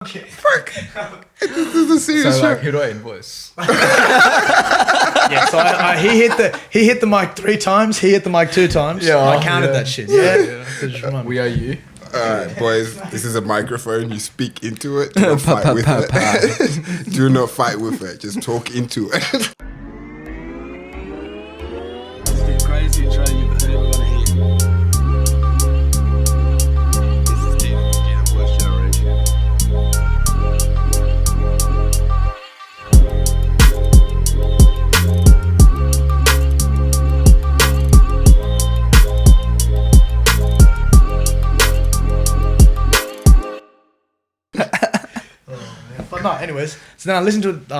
Okay. Fuck. This is a serious So show. like, who do I invoice? Yeah, so he hit the mic 3 times. He hit the mic 2 times. Yeah, I counted yeah. that shit. Yeah. So just remind me. We are you. Alright, boys, this is a microphone. You speak into it. Do not fight with it. Do not fight with it. Just talk into it. It's crazy and trying to get the thing we're gonna hit. This is the voice generation. But no, anyways. So then I listened to it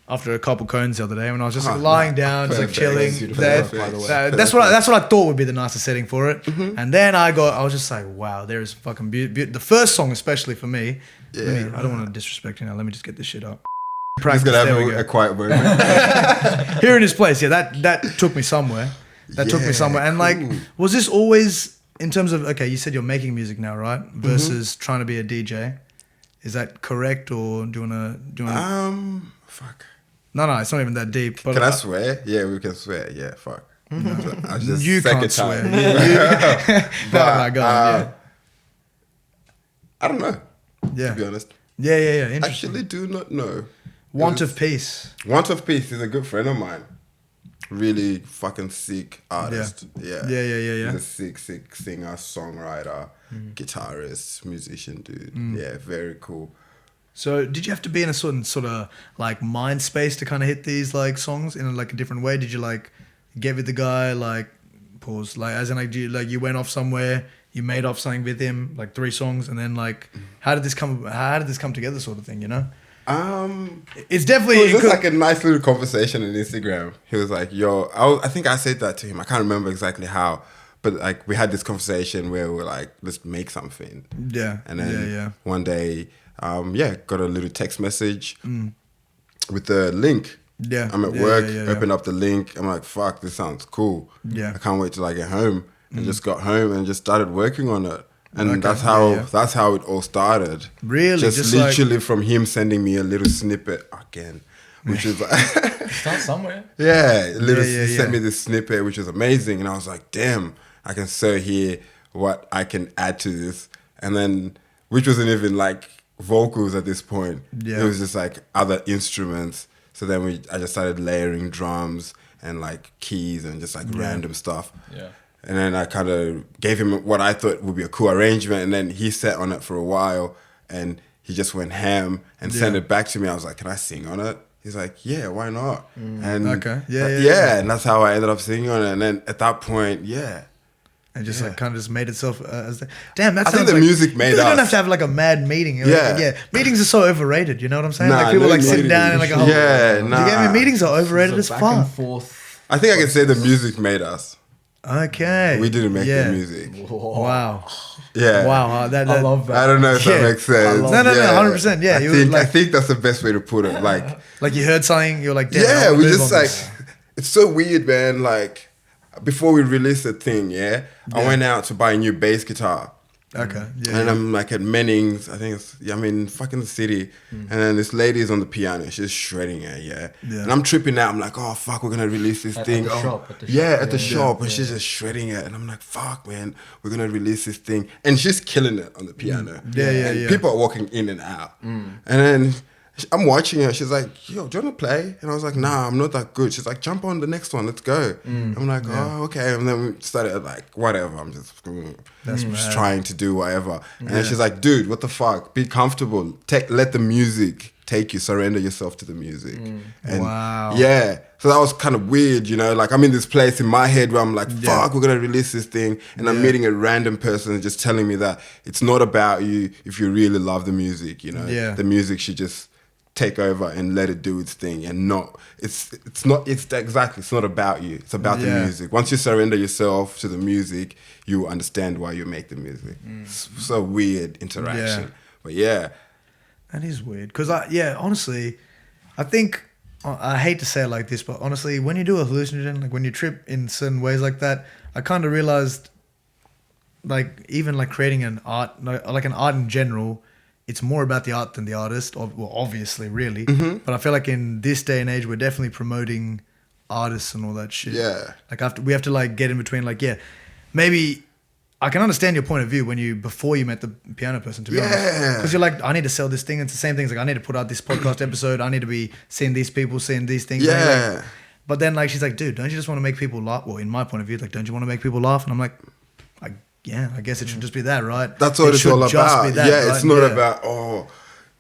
after a couple cones the other day when I was just like, lying down, just like Perfect. chilling. Perfect. By the way. That's what I thought would be the nicest setting for it. And then I was just like, wow, there is fucking beauty. The first song, especially for me. Yeah. I don't want to disrespect you now. Let me just get this shit up. He's Practice. gonna There we have go. a quiet moment. Here in his place, yeah, that took me somewhere. That took me Yeah, somewhere. And like, cool. was this always in terms of, okay, you said you're making music now, right? Versus trying to be a DJ. Is that correct, or do you wanna Fuck. No, it's not even that deep. But Can I swear? Yeah, we can swear. Yeah, fuck. I just You second can't swear. time. No, go on, I don't know, yeah. to be honest. Yeah. Interesting. Actually, do not know. Want of peace. Want of Peace is a good friend of mine. Really fucking sick artist. Yeah. Yeah. He's a sick singer, songwriter, guitarist, musician, dude. Yeah, very cool. So, did you have to be in a certain sort of like mind space to kind of hit these like songs in like a different way? Did you like get with the guy, like pause, like as in like you went off somewhere, you made off something with him, like 3 songs, and then like how did this come together, sort of thing? You know, it's definitely It was just like a nice little conversation on Instagram. He was like, "Yo," I think I said that to him. I can't remember exactly how, but like we had this conversation where we were like, "Let's make something." yeah, And then yeah. one day, got a little text message with the link. Yeah. I'm at Yeah, work, yeah. open up the link. I'm like, fuck, this sounds cool. Yeah. I can't wait till I get home. And just got home and just started working on it. And Okay, that's how it all started. Really? Just Just like- literally from him sending me a little snippet again. Which is like Start somewhere. yeah, Yeah. sent me this snippet, which was amazing, and I was like, "Damn, I can so hear what I can add to this." And then, which wasn't even like vocals at this point. Yeah. It was just like other instruments. So then I just started layering drums and like keys and just like random stuff. Yeah. And then I kind of gave him what I thought would be a cool arrangement, and then he sat on it for a while, and he just went ham and sent it back to me. I was like, "Can I sing on it?" He's like, "Yeah, why not?" And Okay. Yeah. and that's how I ended up singing on it. And then at that point, And just like kind of just made itself as damn. That I think sounds the like, music made you don't us. have to have like a mad meeting. Yeah. Meetings are so overrated. You know what I'm saying? Nah, like people no like sitting meetings. down and like a whole. Yeah, Do you get me? nah. Meetings are overrated as It's a back and fuck. forth. I think I can say the music made us. Okay. We didn't make yeah. the music. Wow. Yeah. Wow. That, I love that. I don't know if Yeah. that makes sense. love No, Yeah. 100%. Yeah, I think that's the best way to put it. Like, like you heard something, you're like, damn, I yeah, wanna we move just on like, this. it's so weird, man. Like, before we released the thing, I went out to buy a new bass guitar. Okay. Yeah. And I'm like at Mennings, I think I'm in fucking the city. And then this lady is on the piano, she's shredding it, Yeah. And I'm tripping out. I'm like, oh fuck, we're gonna release this thing. the Oh, shop, at the yeah, shop, at the yeah. shop. And she's just shredding it. And I'm like, fuck, man, we're gonna release this thing. And she's killing it on the piano. Yeah, and yeah. people are walking in and out. And then I'm watching her. She's like, yo, do you want to play? And I was like, nah, I'm not that good. She's like, jump on the next one. Let's go. I'm like, oh, okay. And then we started like, whatever. I'm just, just trying to do whatever. And then she's like, dude, what the fuck? Be comfortable. Let the music take you. Surrender yourself to the music. And Wow. yeah. So that was kind of weird, you know? Like I'm in this place in my head where I'm like, fuck, we're going to release this thing. And I'm meeting a random person just telling me that it's not about you if you really love the music, you know? Yeah. The music should just take over and let it do its thing, and it's not about you, it's about the music. Once you surrender yourself to the music, you understand why you make the music. It's so weird interaction. But yeah, That is weird. Because, honestly, I think, I hate to say it like this, but honestly, when you do a hallucinogen, like when you trip in certain ways like that, I kind of realized, like, even like creating an art, like an art in general, it's more about the art than the artist. Well, obviously, really. Mm-hmm. But I feel like in this day and age, we're definitely promoting artists and all that shit. Yeah. Like we have to like get in between. Like, yeah, maybe I can understand your point of view before you met the piano person. To be honest, because you're like, I need to sell this thing. It's the same things. Like, I need to put out this podcast episode. I need to be seeing these people, seeing these things. Yeah. Like, but then like she's like, dude, don't you just want to make people laugh? Well, in my point of view, like, don't you want to make people laugh? And I'm like, yeah, I guess it should just be that, right? That's what it's should all just about. be that, Yeah, right? it's not about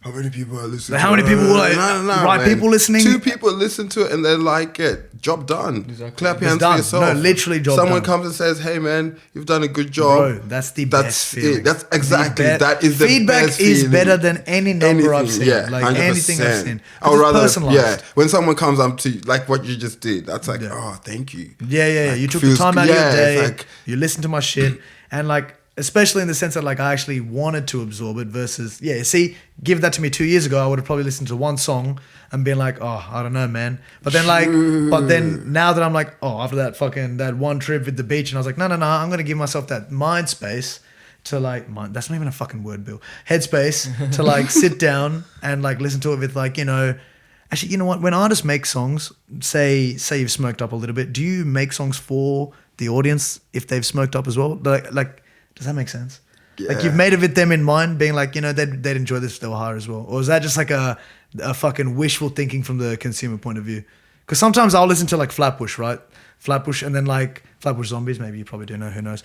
how many people are listening. Like, how many people like right man. people listening? 2 people listen to it and they like it. Job done. Exactly. Clap your It's hands done. for yourself. No, literally job Someone done. comes and says, "Hey man, you've done a good job." Bro, that's the best feeling. it. That's exactly that is the feedback best is feeling. better than any number I've seen. Yeah, like 100%. anything I've seen. I would rather, personalized. yeah. When someone comes up to you, like what you just did, that's like, Yeah. oh, thank you. Yeah. Like, You took the feels time good. out of your Yeah, day. it's like- You listened to my shit, and like, especially in the sense that like I actually wanted to absorb it versus see, give that to me 2 years ago, I would have probably listened to one song and been like, oh, I don't know, man. But then now that I'm like, after that one trip with the beach, and I was like, no, I'm gonna give myself that mind space to like that's not even a fucking word, Bill. Headspace to like sit down and like listen to it with like, actually, you know what? When artists make songs, say you've smoked up a little bit, do you make songs for the audience if they've smoked up as well? Like does that make sense? Yeah. Like you've made it with them in mind, being like, they'd enjoy this if they were higher as well. Or is that just like a fucking wishful thinking from the consumer point of view? Because sometimes I'll listen to like Flatbush, right? Flatbush, and then like Flatbush Zombies, maybe you probably do know, who knows.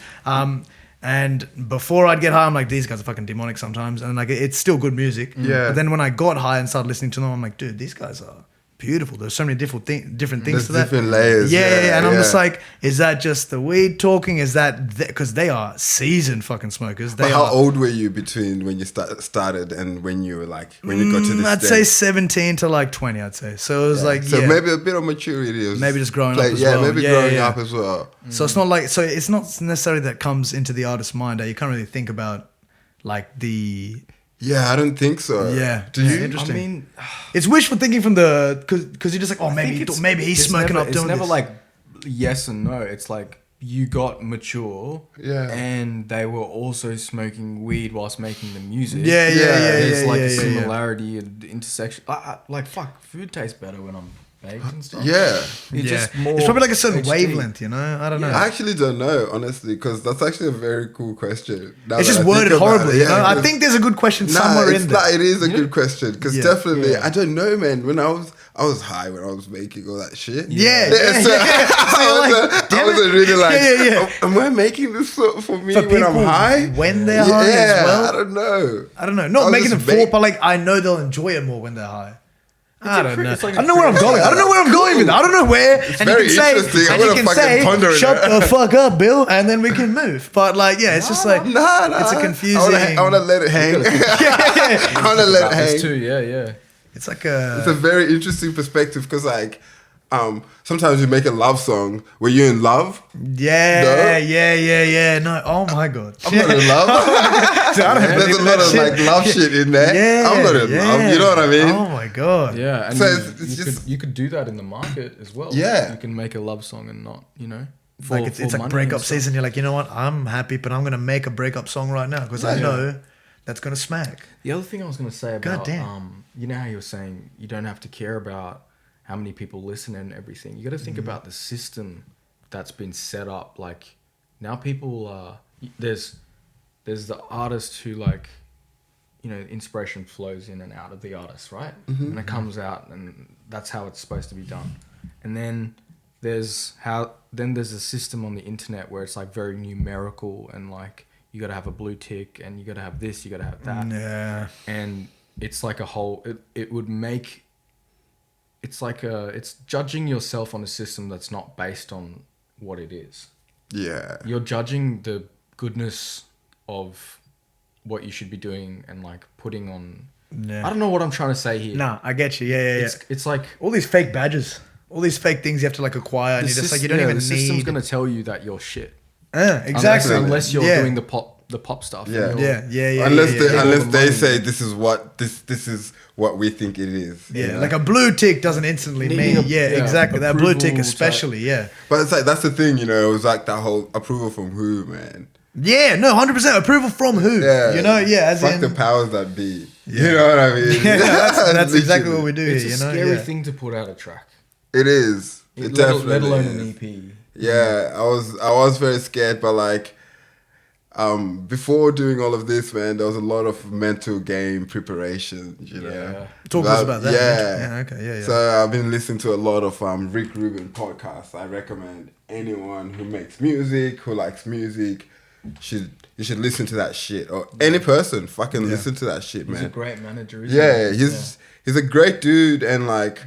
And before I'd get high, I'm like, these guys are fucking demonic sometimes. And like, it's still good music. Yeah. But then when I got high and started listening to them, I'm like, dude, these guys are beautiful. There's so many different things There's to that. different layers. Yeah. And I'm yeah. just like, is that just the weed talking? Is that because they are seasoned fucking smokers? But how old were you between when you started and when you were like, when you got to this I'd stage? say 17 to like 20, I'd say. So it was like, So maybe a bit of maturity. Was Maybe just growing up as well. Maybe Yeah, growing yeah. up as well. So it's not like, so it's not necessarily that comes into the artist's mind. You can't really think about like the... Yeah, I don't think so. Yeah. Do you? Interesting. I mean, It's wishful thinking from because you're just like, maybe he's it's smoking never, up It's doing never this. like yes and no. It's like you got mature, Yeah. and they were also smoking weed whilst making the music. Yeah. There's like a yeah. similarity and intersection. Like fuck, food tastes better when I'm baked and stuff. Yeah. It's Yeah. just more. It's probably like a certain HD. wavelength, I don't know. I actually don't know, honestly, because that's actually a very cool question. Now It's that just I think worded about horribly, it. Yeah, I 'cause- think there's a good question Nah, somewhere it's in there. not, it is a good question because Yeah. definitely, Yeah. I don't know, man. When I was high when I was making all that shit. Yeah. So So I wasn't really like, Yeah. am I making this for me For when I'm people high? when they're high as well? I don't know. I don't know. I Not was making them just fall, make- but like I know they'll enjoy it more when they're high. I don't know. it's like I don't know where I'm going. I don't know where I'm going with it. I don't know where. And very you can say, interesting. I'm and you gonna can fucking say, ponder it shut now. the fuck up, Bill, and then we can move. But like, yeah, it's just like, Nah. it's a confusing. I want to let it hang. I want to let it About this hang. too, yeah. It's like a. It's a very interesting perspective because like sometimes you make a love song where you're in love. Yeah. No, oh my god. I'm not in love. There's a lot of like love shit in there. Yeah, I'm not in love. You know what I mean? Oh my god. Yeah, and So you, it's you just- could, you could do that in the market as well. Yeah. You can make a love song and not, Like it's like money breakup and stuff. season. You're like, you know what? I'm happy, but I'm gonna make a breakup song right now because I Yeah. know that's gonna smack. The other thing I was going to say about, damn. you know how you were saying you don't have to care about how many people listen and everything. You got to think Mm-hmm. about the system that's been set up. Like now people, there's the artist who like, inspiration flows in and out of the artist, right? Mm-hmm. And it comes out and that's how it's supposed to be done. And then there's a system on the internet where it's like very numerical and like, you got to have a blue tick and you got to have this, you got to have that. Yeah. And it's like a whole, it would make, it's judging yourself on a system that's not based on what it is. Yeah. You're judging the goodness of what you should be doing and like putting on, Yeah. I don't know what I'm trying to say here. Nah, I get you. Yeah. It's like, All these fake badges, all these fake things you have to like acquire, and you're just like you don't even the system's need. going to tell you that you're shit. Exactly. Unless you're Yeah. doing the pop stuff. Yeah. And you're- Yeah. Unless yeah. unless the they money. say this is what we think it is. Yeah, you know? like a blue tick doesn't instantly Needing mean, a- yeah, yeah, exactly. That blue tick approval especially, yeah. But it's like that's the thing, it was like that whole approval from who, man. Yeah, no, 100% approval from who? Yeah, You know, yeah, as fuck in the powers that be. Yeah. You know what I mean? yeah, that's exactly what we do It's here. a You know, scary yeah. thing to put out a track. It is. It definitely let alone is. an EP. Yeah, I was very scared, but like, before doing all of this, man, there was a lot of mental game preparation. You know, Yeah. Talk to us about that. Yeah. Yeah. Okay. Yeah. Yeah. So I've been listening to a lot of Rick Rubin podcasts. I recommend anyone who makes music, who likes music, you should listen to that shit. Or any person, fucking listen to that shit, man. He's a great manager, isn't he? He's a great dude, and like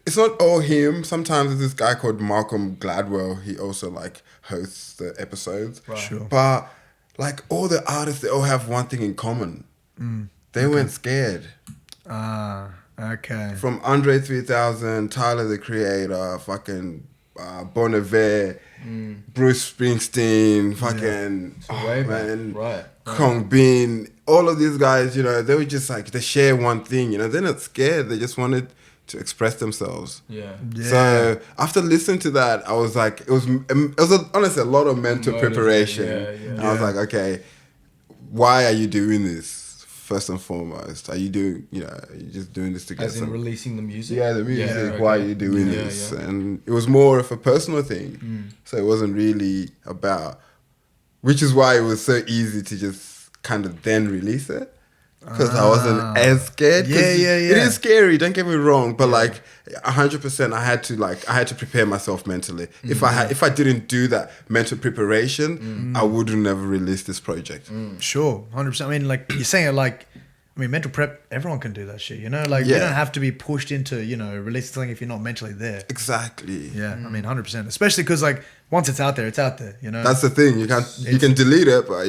it's not all him. Sometimes there's this guy called Malcolm Gladwell. He also like hosts the episodes. Right. Sure. But like all the artists, they all have one thing in common. They weren't scared. Ah. Okay. From Andre 3000, Tyler the Creator, fucking Bon Iver, Bruce Springsteen, fucking way back. man, Right. Kong Bin, all of these guys, you know, they were just like, they share one thing, you know, they're not scared, they just wanted to express themselves. Yeah. So after listening to that, I was like, it was honestly a lot of mental preparation. And I was like, okay, why are you doing this? First and foremost, are you just doing this to get As in some releasing the music? yeah, the music. okay. Why are you doing Yeah, this? yeah. And it was more of a personal thing. So it wasn't really about, which is why it was so easy to just kind of then release it. Because I wasn't as scared. 'Cause It is scary, don't get me wrong. But like 100%, I had to prepare myself mentally. If I didn't do that mental preparation, I would have never released this project. Sure, 100%. I mean, like you're saying it like, I mean, mental prep. Everyone can do that shit. You know, like you don't have to be pushed into releasing something if you're not mentally there. Exactly. Yeah, I mean, 100%. Especially because like once it's out there, it's out there. You know, That's the thing. You can delete it, but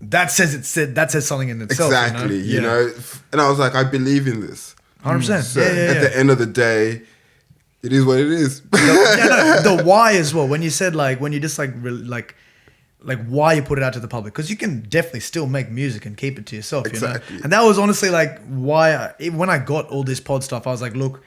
that says something in itself. exactly. You know? And I was like, I believe in this. 100%. So yeah. at the end of the day, it is what it is. The why as well. When you said like when you just like why you put it out to the public, because you can definitely still make music and keep it to yourself. Exactly. You know? And that was honestly like why when I got all this pod stuff, I was like, look,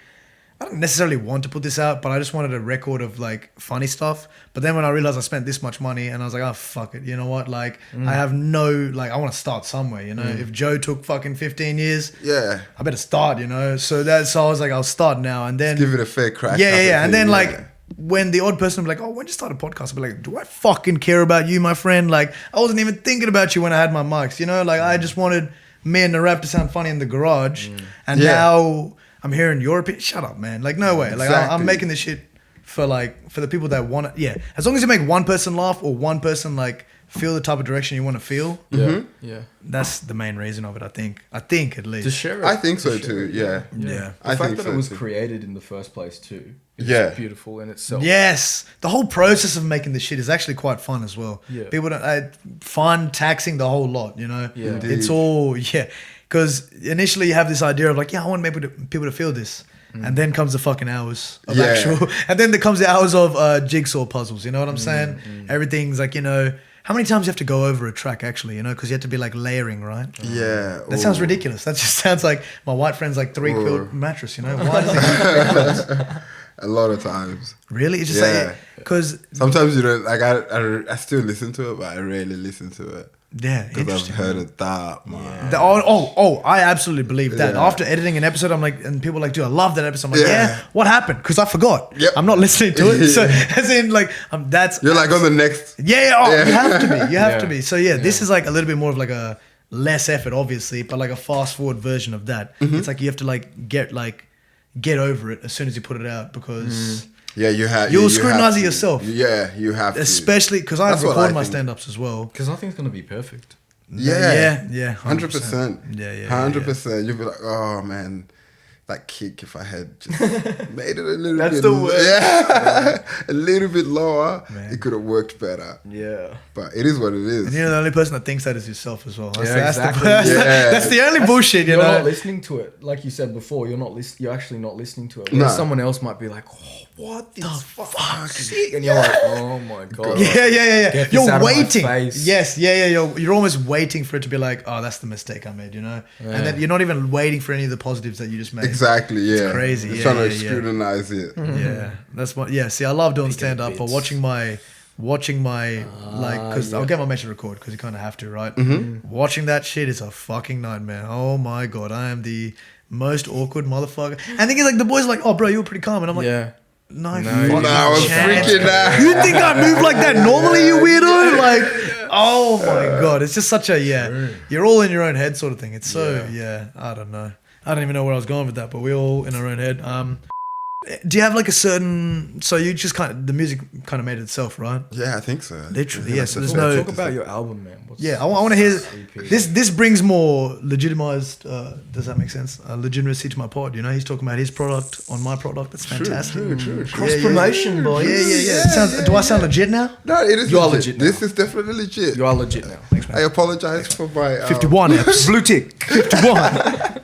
I don't necessarily want to put this out, but I just wanted a record of like funny stuff. But then when I realized I spent this much money, and I was like, oh fuck it, you know what? Like I have no like I want to start somewhere. You know, if Joe took fucking 15 years, Yeah. I better start. You know, so I was like, I'll start now, and then Give it a fair crack. yeah. And then like when the odd person would be like, oh, when did you start a podcast? I'd be like, do I fucking care about you, my friend? Like I wasn't even thinking about you when I had my mics. You know, like I just wanted me and the rap to sound funny in the garage, and now I'm hearing your opinion. Shut up, man. Like, no way. Like, Exactly. I'm making this shit for the people that want it. Yeah. As long as you make one person laugh or one person, like, feel the type of direction you want to feel, Yeah. that's the main reason of it, I think. I think, at least. To share it. I think so to share too. it, Yeah. Yeah. The I fact think that so it was too. created in the first place too. Is Yeah. beautiful in itself. Yes. The whole process of making the shit is actually quite fun as well. Yeah. People don't, fun, taxing, the whole lot, you know? Yeah. Indeed. It's all, because initially you have this idea of like, I want people to feel this. And then comes the fucking hours of actual, and then there comes the hours of jigsaw puzzles. You know what I'm saying? Everything's like, how many times you have to go over a track actually, because you have to be like layering, right? Yeah. That sounds ridiculous. That just sounds like my white friend's like 3-quilt mattress, Why does it have 3 quilts? A lot of times. Really? It's just Yeah. like, because, Sometimes like I still listen to it, but I rarely listen to it yeah, because I've interesting. heard it that much. I absolutely believe that. Yeah. After editing an episode, I'm like, and people are like, dude, I love that episode. I'm like, Yeah. what happened? Because I forgot. Yep. I'm not listening to it. So, as in, like, that's. You're like on the next. You have to be. You have Yeah. to be. So, this is like a little bit more of like a less effort, obviously, but like a fast forward version of that. It's like you have to like get over it as soon as you put it out because. Yeah, you have. You'll you scrutinize have it to. yourself. Yeah, you have to. Especially because I That's what record I my think. stand-ups as well. Because nothing's gonna be perfect. Yeah, 100%. 100%. Yeah. 100%. You'll be like, oh man, that kick. If I had just made it a little That's bit, the word. yeah, a little bit lower, Man. it could have worked better. Yeah. But it is what it is. And the only person that thinks that is yourself as well. That's, Yeah, that's, exactly. that's the only bullshit, You're you know. not listening to it, like you said before. You're actually not listening to it. No. Whereas someone else might be like, "Oh, what the fuck, sick," and you're like, "Oh my god." Yeah. Get this You're out of my waiting. face. Yes, yeah. You're almost waiting for it to be like, oh, that's the mistake I made, And then you're not even waiting for any of the positives that you just made. Exactly. Yeah. crazy, You're yeah, trying to yeah. scrutinize it. Yeah, that's what. Yeah, see, I love doing stand up, but bits. watching my watching my because I'll get my mate to record because you kind of have to, right? Watching that shit is a fucking nightmare. Oh my god, I am the most awkward motherfucker. And the thing is, like, the boys are like, "Oh, bro, you were pretty calm," and I'm like, Yeah. "No, No, fucking I was chance. freaking out. You think I move like that normally, you weirdo? Like, oh my god, it's just such a you're all in your own head sort of thing. It's so I don't know. I don't even know where I was going with that, but we're all in our own head. Do you have like a certain? So you just the music kind of made it itself, right? Yeah, I think so. Literally, Yeah, yes. that's There's what no. Talk about your album, man. Yeah, I want to hear this. This brings more legitimized. Does that make sense? Legitimacy to my pod. You know, he's talking about his product on my product. That's fantastic. True. Cross promotion, boys. Yeah. Do I sound legit now? No, it is You are legit. legit now. This is definitely legit. You are legit now. Thanks, man. I apologize for my 51 eps. Blue tick. 51.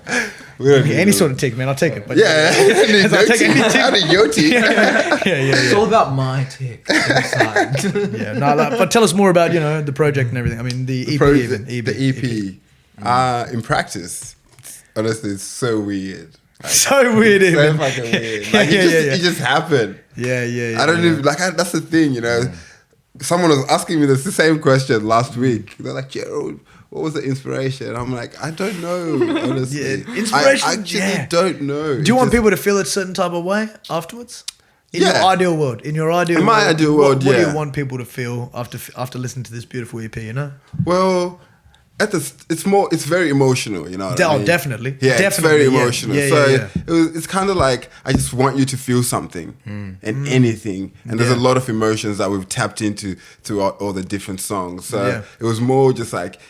we don't need Any to- sort of tick, man. I'll take it. But Yeah, I'll take any tick. How do you tick? It's all about my tick inside. Yeah, no, but tell us more about the project and everything. I mean, the EP, even The EP. In practice, honestly, it's so weird. Like, So weird, so even. fucking weird. Yeah, Like, yeah, it just happened. Yeah. I don't even that's the thing, Someone was asking me the same question last week. They're like, Gerald, what was the inspiration? I'm like, I don't know, honestly. Yeah, inspiration, I actually don't know. Do you want people to feel a certain type of way afterwards? In your Yeah. ideal world, in your ideal In my world, ideal world, what do yeah. you want people to feel after listening to this beautiful EP? Well, it's very emotional, you know what I mean? Definitely. Yeah, it's Definitely, very yeah. emotional. Yeah, so yeah. it's kind of like I just want you to feel something and anything. And there's a lot of emotions that we've tapped into all the different songs. So it was more just like,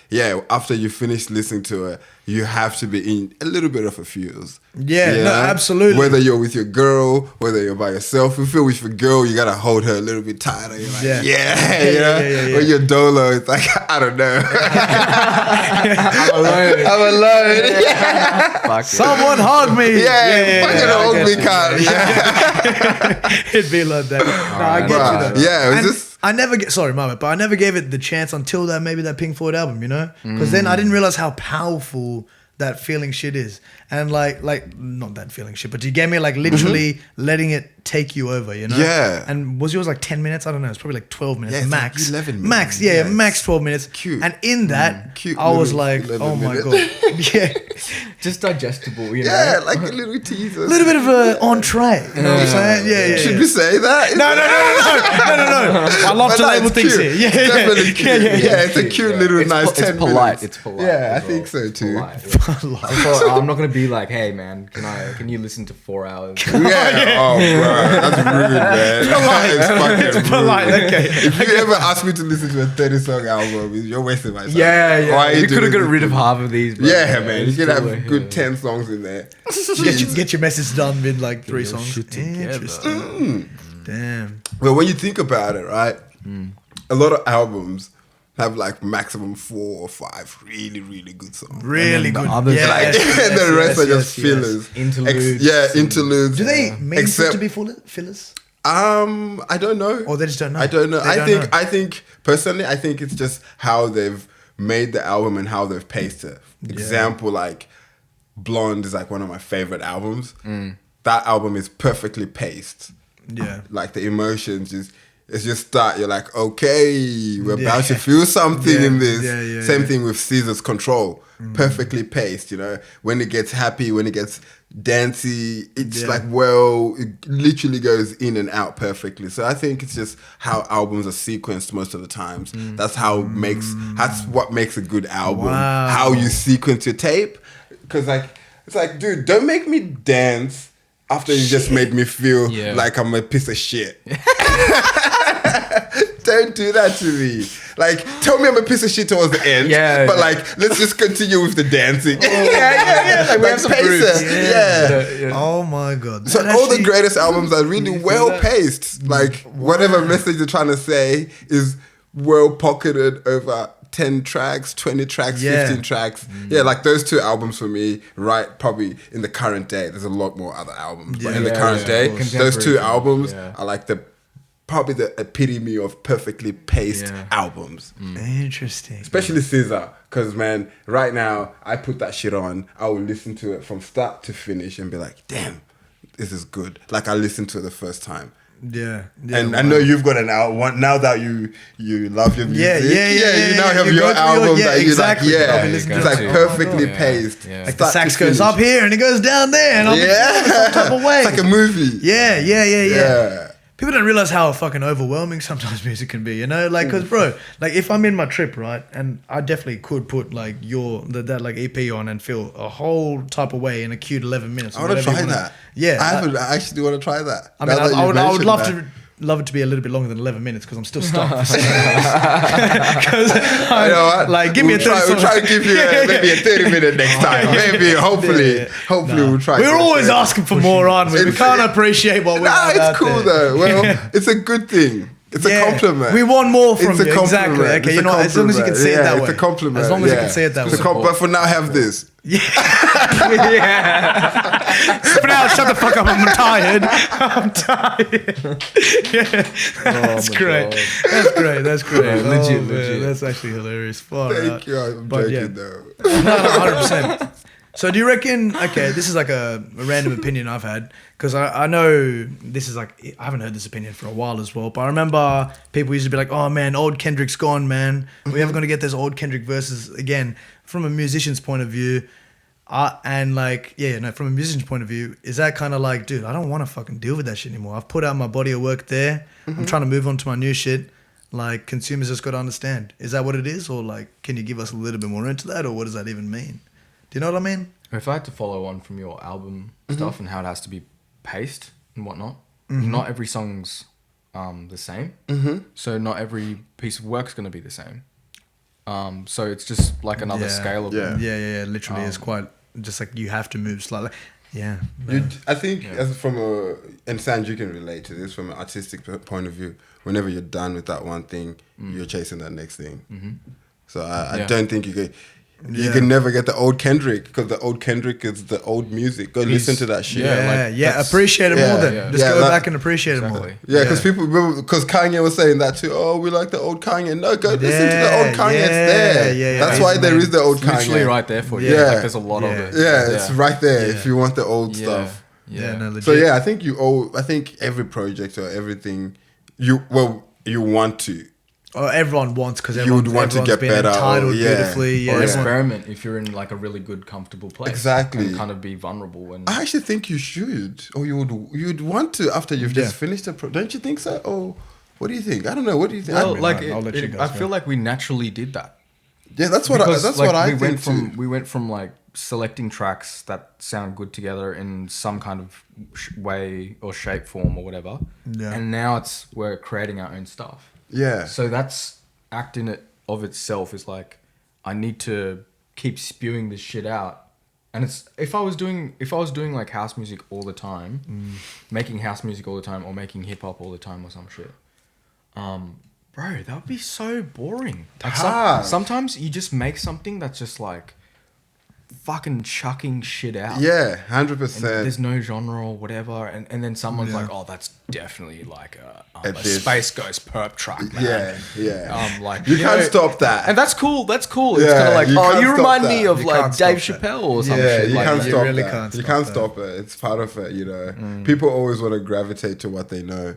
after you finish listening to it, you have to be in a little bit of a feels. Yeah, no, absolutely. Whether you're with your girl, whether you're by yourself, if you're with your girl, you gotta hold her a little bit tighter. You're like, Yeah. When you're dolo, it's like, I don't know. I'm alone. Fuck Someone hug me. Fucking hold me, cunt. It'd be like that. No, I get you though. Yeah, it was And just. I never but I never gave it the chance until that Pink Floyd album, because then I didn't realize how powerful that feeling shit is. And like not that feeling shit, but you get me, like literally letting it take you over, Yeah. And was yours like 10 minutes? I don't know. It's probably like 12 minutes Yeah, it's max. like 11 minutes. Max, Yeah, max 12 minutes. cute. And in that, Cute I was little like, 11 oh my minutes. god, yeah, Just digestible, you know? Yeah, like a little teaser. a little bit of a entree. You know what I'm saying? Yeah. Should we say that? No. I love But to no, label it's things cute. here. It's definitely cute. Yeah. It's a cute little nice 10 It's polite. minutes. It's polite. Yeah, I as well. think so too. Polite, yeah. I'm not gonna be like, hey man, can you listen to 4 hours? Yeah. Oh, bro, that's rude, man. It's fucking polite, rude. okay. If you ever ask me to listen to a 30-song album, you're wasting my time. Yeah. Why are You could have doing got rid of this? half of these. But Yeah, man. You it's could still, have good 10 songs in there. Get your message done in like 3 your songs. shit together. Interesting. Damn. Well, when you think about it, right, a lot of albums have like maximum 4 or 5 really, really good songs. Really And then good. the others, Yeah, like, And the rest are just yes. fillers. Interludes. Interludes. Do they mean Except- to be fillers? I don't know. Or they just don't know? I don't know. They don't know. I think personally, I think it's just how they've made the album and how they've paced it. Example, like Blonde is like one of my favorite albums. That album is perfectly paced. Yeah. Like the emotions it's just start. You're like, okay, we're about to feel something in this. Same thing with Caesar's Control. Perfectly paced, When it gets happy, when it gets dancey, it's like, it literally goes in and out perfectly. So I think it's just how albums are sequenced most of the times. That's what makes a good album. Wow. How you sequence your tape. Because it's like, dude, don't make me dance after you just made me feel like I'm a piece of shit. Don't do that to me. Like, tell me I'm a piece of shit towards the end. But let's just continue with the dancing. Like, we have some pace grooves. it. Yeah. Oh my god. So all the greatest albums are really well paced. Like whatever message they're trying to say is well pocketed over 10 tracks, 20 tracks, 15 tracks. Yeah, like those 2 albums for me, right, probably in the current day. There's a lot more other albums. But in the current day, those 2 albums are like probably the epitome of perfectly paced albums. Interesting. Especially Scissor. Because, man, right now, I put that shit on. I will listen to it from start to finish and be like, damn, this is good. Like I listened to it the first time. Yeah. And I know you've got an album now that you love your music. You now have You your go through album that you exactly. like. I'll be Yeah, listening it's to like it. perfectly Yeah. paced. Yeah. Like the sax goes up here and it goes down there, and I'm some type of way. It's like a movie. Yeah. People don't realize how fucking overwhelming sometimes music can be, you know? Like, cause bro, like if I'm in my trip, right, and I definitely could put like that like EP on and feel a whole type of way in a cute 11 minutes. I want to try that. Yeah, I actually want to try that. I mean, Now that I you've would mentioned love it to be a little bit longer than 11 minutes because I'm still stuck. Because I know what? like, give me a 30 We'll try to give you maybe a 30-minute next time. Maybe, hopefully, we'll try. We're always asking for more, aren't we? We can't appreciate what we have It's out cool there. though. Well, it's a good thing. It's a compliment. We want more from It's a you. Exactly. compliment. Okay, It's you a know, as long as you can say it that way. It's a compliment. As long as you can say it that way. But for now, have this. For now, shut the fuck up. I'm tired. That's great. That's great. Yeah, legit, legit. That's actually hilarious. Far Thank out. you. I'm But joking though. No, 100%. So do you reckon, okay, this is like a random opinion I've had, because I know this is like, I haven't heard this opinion for a while as well, but I remember people used to be like, oh man, old Kendrick's gone, man. We're ever going to get those old Kendrick verses again. From a musician's point of view, from a musician's point of view, is that kind of like, dude, I don't want to fucking deal with that shit anymore. I've put out my body of work there. I'm trying to move on to my new shit. Like, consumers just got to understand. Is that what it is? Or like, can you give us a little bit more into that? Or what does that even mean? Do you know what I mean? If I had to follow on from your album stuff and how it has to be paced and whatnot, not every song's the same. So not every piece of work's going to be the same. So it's just like another scale of it. Yeah. Literally, it's quite just like you have to move slightly. Yeah. I think as from and Sanj, you can relate to this from an artistic point of view. Whenever you're done with that one thing, you're chasing that next thing. So I don't think you could. You can never get the old Kendrick because the old Kendrick is the old music. Go listen to that shit. Appreciate it more then. yeah. Just go back and appreciate it more. Exactly. Yeah, because people remember, because Kanye was saying that too. Oh, we like the old Kanye. No, go listen to the old Kanye. It's there. That's why there is the old It's Kanye. literally right there for you. Yeah. Like, there's a lot of it. Yeah, it's right there if you want the old stuff. Yeah, no, legit. So yeah, I think every project or everything you want to. Or everyone wants, because You would want to everyone's get been better, entitled or- yeah. beautifully. Yeah, Or everyone- experiment if you're in like a really good, comfortable place. Exactly. And kind of be vulnerable. And I actually think you should, or you'd want to after you've just finished the don't you think so? Or what do you think? I don't know. What do you think? well, I like I'll let you guys I go. feel like we naturally did that. Yeah, that's what Because, I we think went from too. we went from like selecting tracks that sound good together in some kind of way or shape, form or whatever. Yeah. And now we're creating our own stuff. Yeah. So that's act in it of itself is like, I need to keep spewing this shit out. And it's if I was doing like house music all the time, making house music all the time, or making hip hop all the time or some shit, bro, that would be so boring. Like sometimes you just make something that's just like fucking chucking shit out. Yeah, And 100%. there's no genre or whatever, and then someone's like, "Oh, that's definitely like a Space Ghost perp track, man." Yeah. Like You can't know, stop that. and that's cool. That's cool. It's Yeah, kind of like, you oh, can't you stop remind that. me of You like can't Dave stop that. Chappelle or some Yeah, shit. you like can't that. stop really that. can't You stop can't that. stop it. It's part of it, you know. People always want to gravitate to what they know.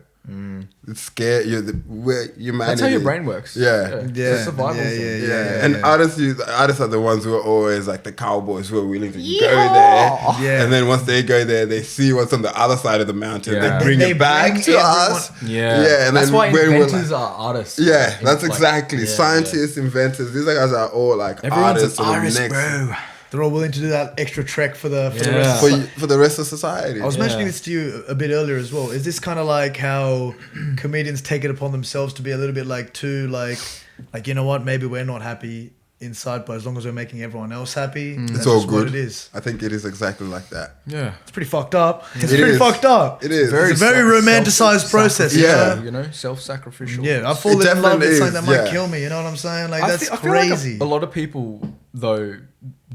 It's scary. We're humanity. That's how your brain works. Yeah. It's a survival thing. Yeah. And artists are the ones who are always like the cowboys who are willing to go there. Yeah. And then once they go there, they see what's on the other side of the mountain. Yeah. They bring They it back bring to everyone- us. Yeah. Yeah. And that's then why when we're inventors like, are artists. yeah, Like, that's like- exactly. yeah, Scientists, inventors, these guys are all like Everyone's artists. an of the artist, next- bro. They're all willing to do that extra trek for the Yeah. rest of For the rest of society. I was mentioning Yeah. this to you a bit earlier as well. Is this kind of like how comedians take it upon themselves to be a little bit like too like you know what, maybe we're not happy inside, but as long as we're making everyone else happy, that's It's all just what good. it is. I think it is exactly like that. Yeah. It's pretty fucked up. It's It pretty is. fucked up. It is. It's a very romanticized process. you Yeah. know? You know, self-sacrificial. Yeah, I fall in love definitely with something that is, might yeah. kill me. You know what I'm saying? Like I that's feel like crazy. a lot of people though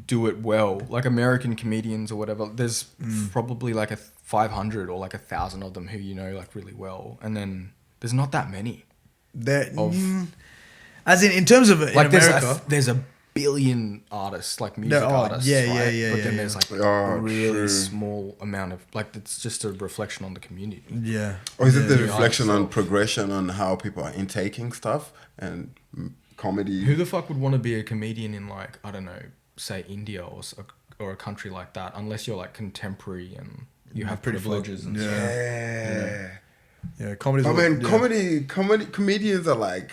do it well, like American comedians or whatever. There's probably like 500 or like 1,000 of them who you know like really well, and then there's not that many. That, of- as in terms of Like in America. there's a billion artists, like music Yeah, artists, yeah, right? yeah, But yeah, then yeah. there's like Oh, a really true. small amount of like it's just a reflection on the community. Yeah. Or is it the Yeah. reflection on Itself. progression on how people are intaking stuff and comedy? Who the fuck would want to be a comedian in like, I don't know, say India or a country like that, unless you're like contemporary and you have pretty privileges and fucked. stuff. Yeah. Yeah, comedy's I mean, yeah. comedians are like,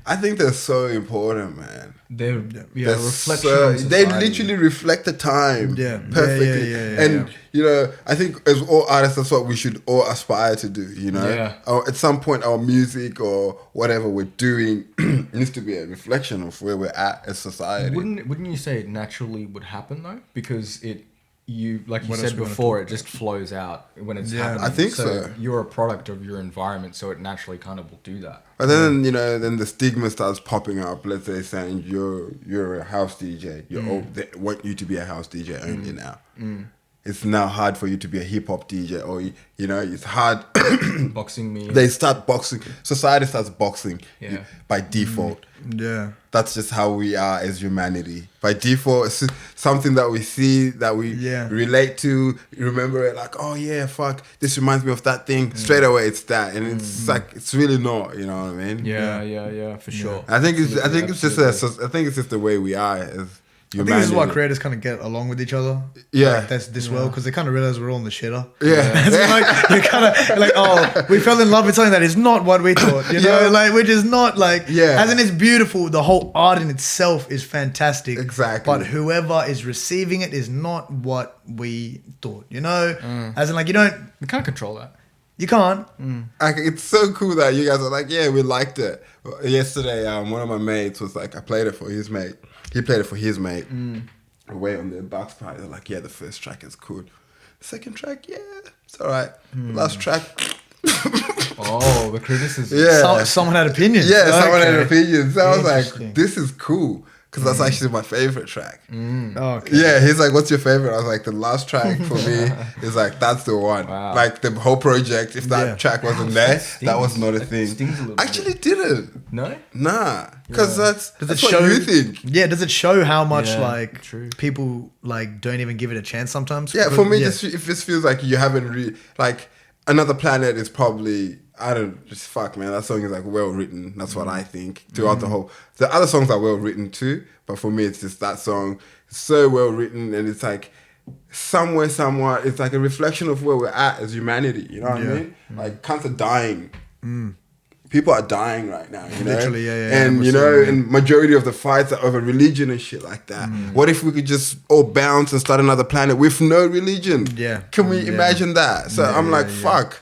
I think they're so important, man. They're They're reflection so- on they society. literally reflect the time Yeah. perfectly. Yeah, And, yeah. you know, I think as all artists, that's what we should all aspire to do, you know? Yeah. Or at some point, our music or whatever we're doing needs to be a reflection of where we're at as society. Wouldn't you say it naturally would happen though? Because you like you What else said we wanna before, it just flows out when it's Yeah. happening. I think so. You're a product of your environment, so it naturally kind of will do that. But then, you know, then the stigma starts popping up. Let's say saying you're a house DJ. They want you to be a house DJ only now. It's now hard for you to be a hip hop DJ, or you know, it's hard. Boxing me. They start boxing. Society starts boxing Yeah. by default. Yeah. That's just how we are as humanity. By default, it's something that we see, that we Yeah. relate to. You remember it like, oh yeah, fuck, this reminds me of that thing. Straight away, it's that, and it's like it's really not. You know what I mean? Yeah, for sure. I think it's Absolutely. I think it's just the way we are as I think humanity. this is why creators kind of get along with each other. Yeah. Like, that's this well, because they kind of realize we're all in the shitter. Yeah. It's like, you kind of like, oh, we fell in love with something that is not what we thought, you know, Yeah. like, which is not like, Yeah. as in it's beautiful. The whole art in itself is fantastic. Exactly. But whoever is receiving it is not what we thought, you know, as in like, We can't control that. you can't. Like, it's so cool that you guys are like, yeah, we liked it. Yesterday, one of my mates was like, I played it for his mate. He played it for his mate. Away on the box party, they're like, yeah, the first track is cool. The second track, yeah, it's all right. Last track, Oh, the criticism. yeah. Someone had opinions. Yeah, someone had Okay. opinions. So I was Interesting. like, this is cool. Because that's actually my favorite track. Okay. Yeah, he's like, what's your favorite? I was like, the last track for me is like, that's the one. Wow. Like the whole project, if that Yeah. track wasn't there, stings. that was not a That thing. stings a little Actually didn't. No? Nah. Because Does that's it what show you think. Yeah, does it show how much Yeah, like true. people like don't even give it a chance sometimes? Yeah, for me, Yeah. just it just feels like you haven't like Another Planet is probably fuck man, that song is like well written. That's what I think. Throughout the other songs are well written too, but for me it's just that song is so well written, and it's like somewhat it's like a reflection of where we're at as humanity. You know what I Yeah. mean? Like cancer dying. People are dying right now, you know? Literally, yeah, And, you know, and majority of the fights are over religion and shit like that. What if we could just all bounce and start another planet with no religion? Yeah. Can we Yeah. imagine that? So Yeah, I'm like, yeah. fuck.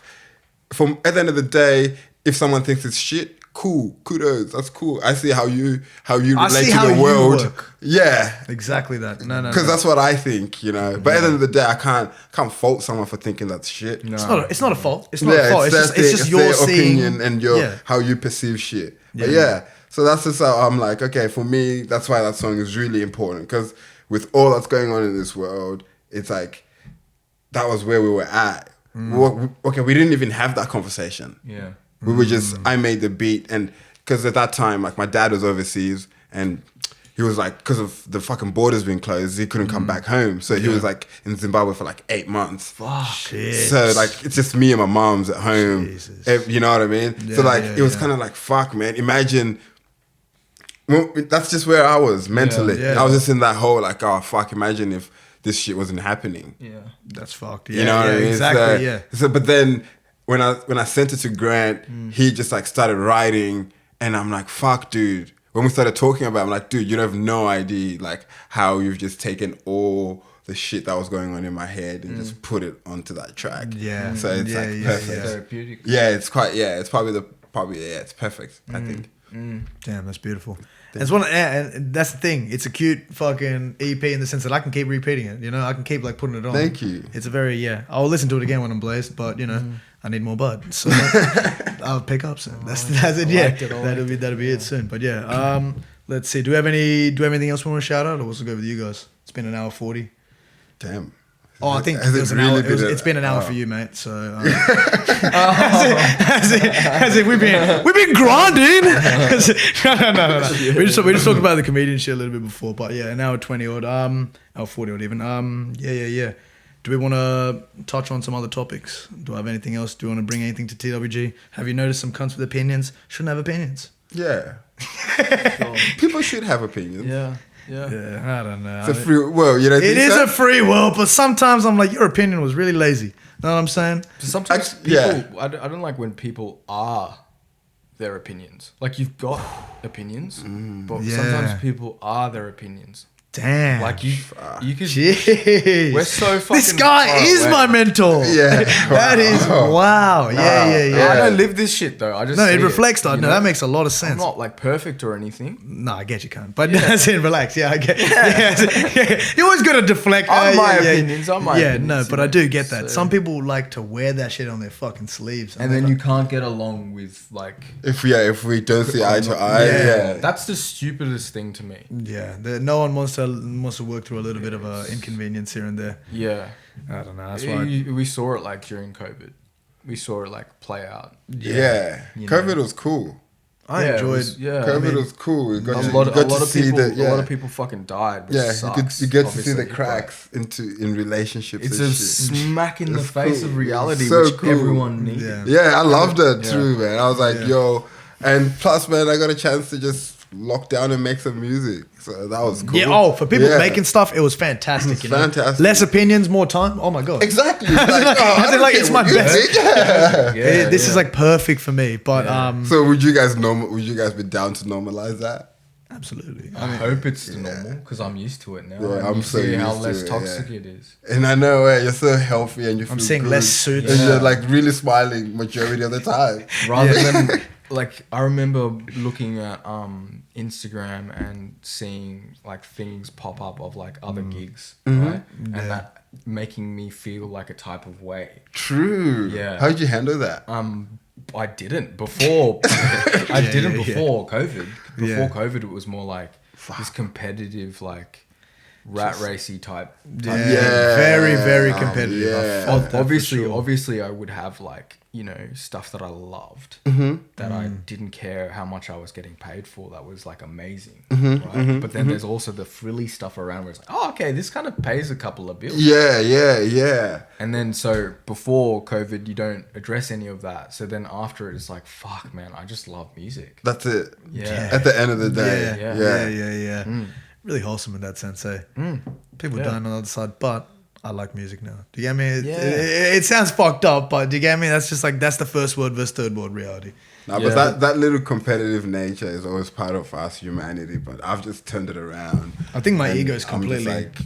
At the end of the day, if someone thinks it's shit, cool, kudos, that's cool. I see how you relate see to how the you world. work. Yeah. Exactly that. No. Because that's what I think, you know. But at the end of the day, I can't fault someone for thinking that's shit. No. It's not a fault. It's not a fault. It's just your their seeing opinion and your Yeah. how you perceive shit. But Yeah. yeah, so that's just how I'm like, okay, for me, that's why that song is really important. Because with all that's going on in this world, it's like that was where we were at. We didn't even have that conversation. Yeah. We were just, I made the beat. And because at that time, like my dad was overseas and he was like, because of the fucking borders being closed, he couldn't come back home. So he was like in Zimbabwe for like 8 months. Shit. So like, it's just me and my mom's at home. Jesus. You know what I mean? Yeah, so like, yeah, it was yeah. kind of like, fuck, man. Imagine, well, that's just where I was mentally. Yeah. I was just in that whole like, oh, fuck, imagine if this shit wasn't happening. Yeah. That's fucked. You know what I mean? Exactly. So, Yeah. So, but then when I sent it to Grant, he just like started writing, and I'm like, "Fuck, dude." When we started talking about it, I'm like, "Dude, you have no idea like how you've just taken all the shit that was going on in my head and just put it onto that track." Yeah. So it's Yeah, like yeah, perfect. yeah. Therapeutic. Yeah, it's quite. Yeah, it's probably it's perfect. I think. Damn, that's beautiful. And it's and that's the thing. It's a cute fucking EP in the sense that I can keep repeating it. You know, I can keep like putting it on. Thank you. It's a very I'll listen to it again when I'm blazed, but you know, I need more bud, so I'll pick up soon. That's it. I Yeah, liked it, I liked that'll be it soon. But yeah, let's see. Do we have anything else we want to shout out, or what's it go with you guys? It's been an hour 40. Damn. Oh, I think Has it it was an really hour. been It's been an hour for you, mate. So, as if we've been grinding. No. We just talked about the comedian shit a little bit before, but yeah, an hour 20 odd, hour 40 odd even. Yeah. Do we want to touch on some other topics? Do I have anything else? Do you want to bring anything to TWG? Have you noticed some cunts with opinions shouldn't have opinions? Yeah. People should have opinions. Yeah. Yeah, I don't know. It's a free world, you know. It is a free world, but sometimes I'm like, your opinion was really lazy. Know what I'm saying? Sometimes people, I don't like when people are their opinions. Like, you've got opinions, but Yeah. sometimes people are their opinions. Damn. Like, you could. Jeez. We're so fucking. This guy far is away. my mentor. Yeah. That is wow. Yeah. I don't live this shit though. I just No, see it reflects that. you No, know? that makes a lot of I'm sense. not like perfect or anything. No, I get you can't. But that's it, relax. Yeah, I get yeah. You always got to deflect. On my yeah. opinions, on my Yeah, opinions, no, you but know, I do get that. so- Some people like to wear that shit on their fucking sleeves. And then you can't get along with like. If we don't see eye to eye, yeah. That's the stupidest thing to me. Yeah, no one wants to work through a little bit of a inconvenience here and there. Yeah. I don't know. That's why. We saw it like during COVID. We saw it like play out. Yeah. You COVID know. was cool. I enjoyed. COVID was cool. We got A to, lot you got to of see people. that. Yeah. A lot of people fucking died. Which Yeah, sucks, you get to see the obviously, cracks in relationships. but It's and a shit. smack in the It's face cool. of reality, So which cool. everyone needs. Yeah. Yeah, I loved it Yeah. too, man. I was like, Yeah. yo, and plus, man, I got a chance to just lock down and make some music, so that was cool. Yeah. Oh, for people Yeah. making stuff, it was fantastic. You know? Fantastic. Less opinions, more time. Oh my god. Exactly. It's like, I feel like it's my best. Yeah. This is like perfect for me. But So would you guys be down to normalize that? absolutely. I hope it's the normal because I'm used to it now. Yeah, and I'm you so see how used to less it, toxic yeah. it is. And I know you're so healthy and you feel I'm seeing good. less suits. And Yeah. you're like really smiling majority of the time. Rather than like, I remember looking at Instagram and seeing like things pop up of like other gigs, right? And that making me feel like a type of way. True. Yeah. How'd you handle that? I didn't before. I didn't yeah. before COVID. Before Yeah. COVID, it was more like this competitive, like rat racy type. Yeah, Yeah. very, very competitive. yeah. I felt that for Obviously, sure. obviously, I would have like, you know, stuff that I loved that I didn't care how much I was getting paid for. That was like amazing, right? But then there's also the frilly stuff around where it's like, oh, okay, this kind of pays a couple of bills. Yeah. And then so before COVID, you don't address any of that. So then after it, it's like, fuck, man, I just love music. That's it. Yeah. At the end of the day. Yeah. Really wholesome in that sense, eh? People Yeah. dying on the other side, but I like music now. Do you get me? Yeah. It sounds fucked up, but do you get me? That's just like, that's the first world versus third world reality. No, Yeah. but that little competitive nature is always part of us humanity. But I've just turned it around. I think my And ego's I'm completely. just like,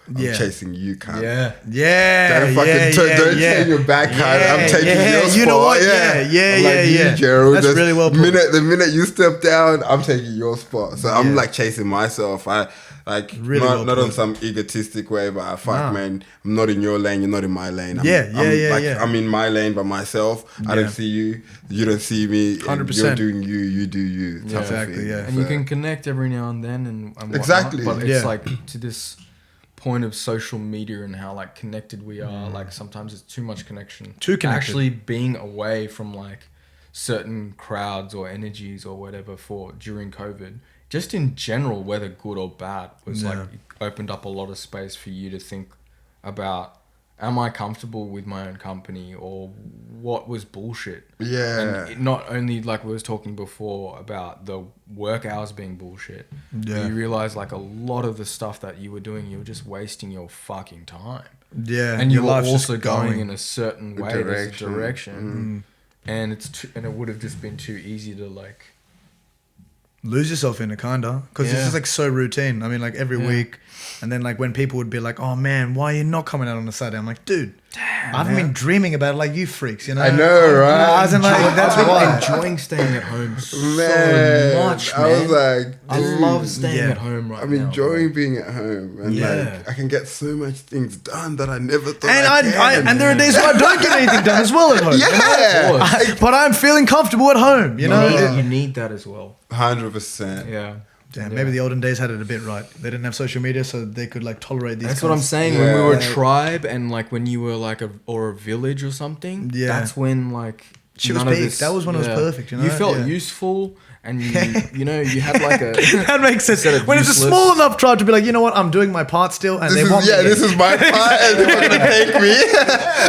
I'm Yeah. chasing you, cunt. Yeah. Yeah, Don't fucking turn your back, cunt. I'm taking your spot. You know what? Yeah, Yeah, I'm like, you, yeah. Gerald. That's Just really well put. The minute you step down, I'm taking your spot. So I'm Yeah. like chasing myself. I like Really well not on put. some egotistic way, but fuck, Nah. man, I'm not in your lane. You're not in my lane. Yeah. I'm in my lane by myself. I Yeah. don't see you. You don't see me. 100%. You're doing you. You do you. type of Exactly, thing. yeah. And you So- can connect every now and then and whatnot, Exactly. but it's Yeah. like to this point of social media and how like connected we are, like sometimes it's too much connection. Too connected. Actually being away from like certain crowds or energies or whatever for during COVID, just in general, whether good or bad, was Yeah. like it opened up a lot of space for you to think about, am I comfortable with my own company or what was bullshit? Yeah. And it not only like we was talking before about the work hours being bullshit, Yeah. but you realize like a lot of the stuff that you were doing, you were just wasting your fucking time. Yeah. And you your were life's just also going in a certain way, there's a direction. direction. And and it would have just been too easy to like lose yourself in it, kinda, because it's Yeah. just like so routine. I mean, like every week, and then like when people would be like, "Oh man, why are you not coming out on a Saturday?" I'm like, "Dude, I've been dreaming about it like you freaks, you know." I know, right? As in, like, that's I've been why. enjoying staying at home so Man, much, man. I was like, I dude, love staying yeah. at home right I'm now. enjoying being at home, and Yeah. like I can get so much things done that I never thought. And I can. and there are days where I don't get anything done as well at home. Yeah, But I'm feeling comfortable at home, you know. You need that as well. 100%. Yeah. Damn, Yeah. maybe the olden days had it a bit right. They didn't have social media, so they could like tolerate these. That's what I'm cunts. saying. When we were a Yeah. tribe, and like when you were like a village or something. Yeah. That's when like Shit was none of peak. this- That was when it was perfect, you know? You felt Yeah. useful, and you know you had like a. That makes sense. Instead of When it's a useless. small enough tribe to be like, you know what, I'm doing my part still, and This they is, want me. this is my part, and they're not gonna thank me.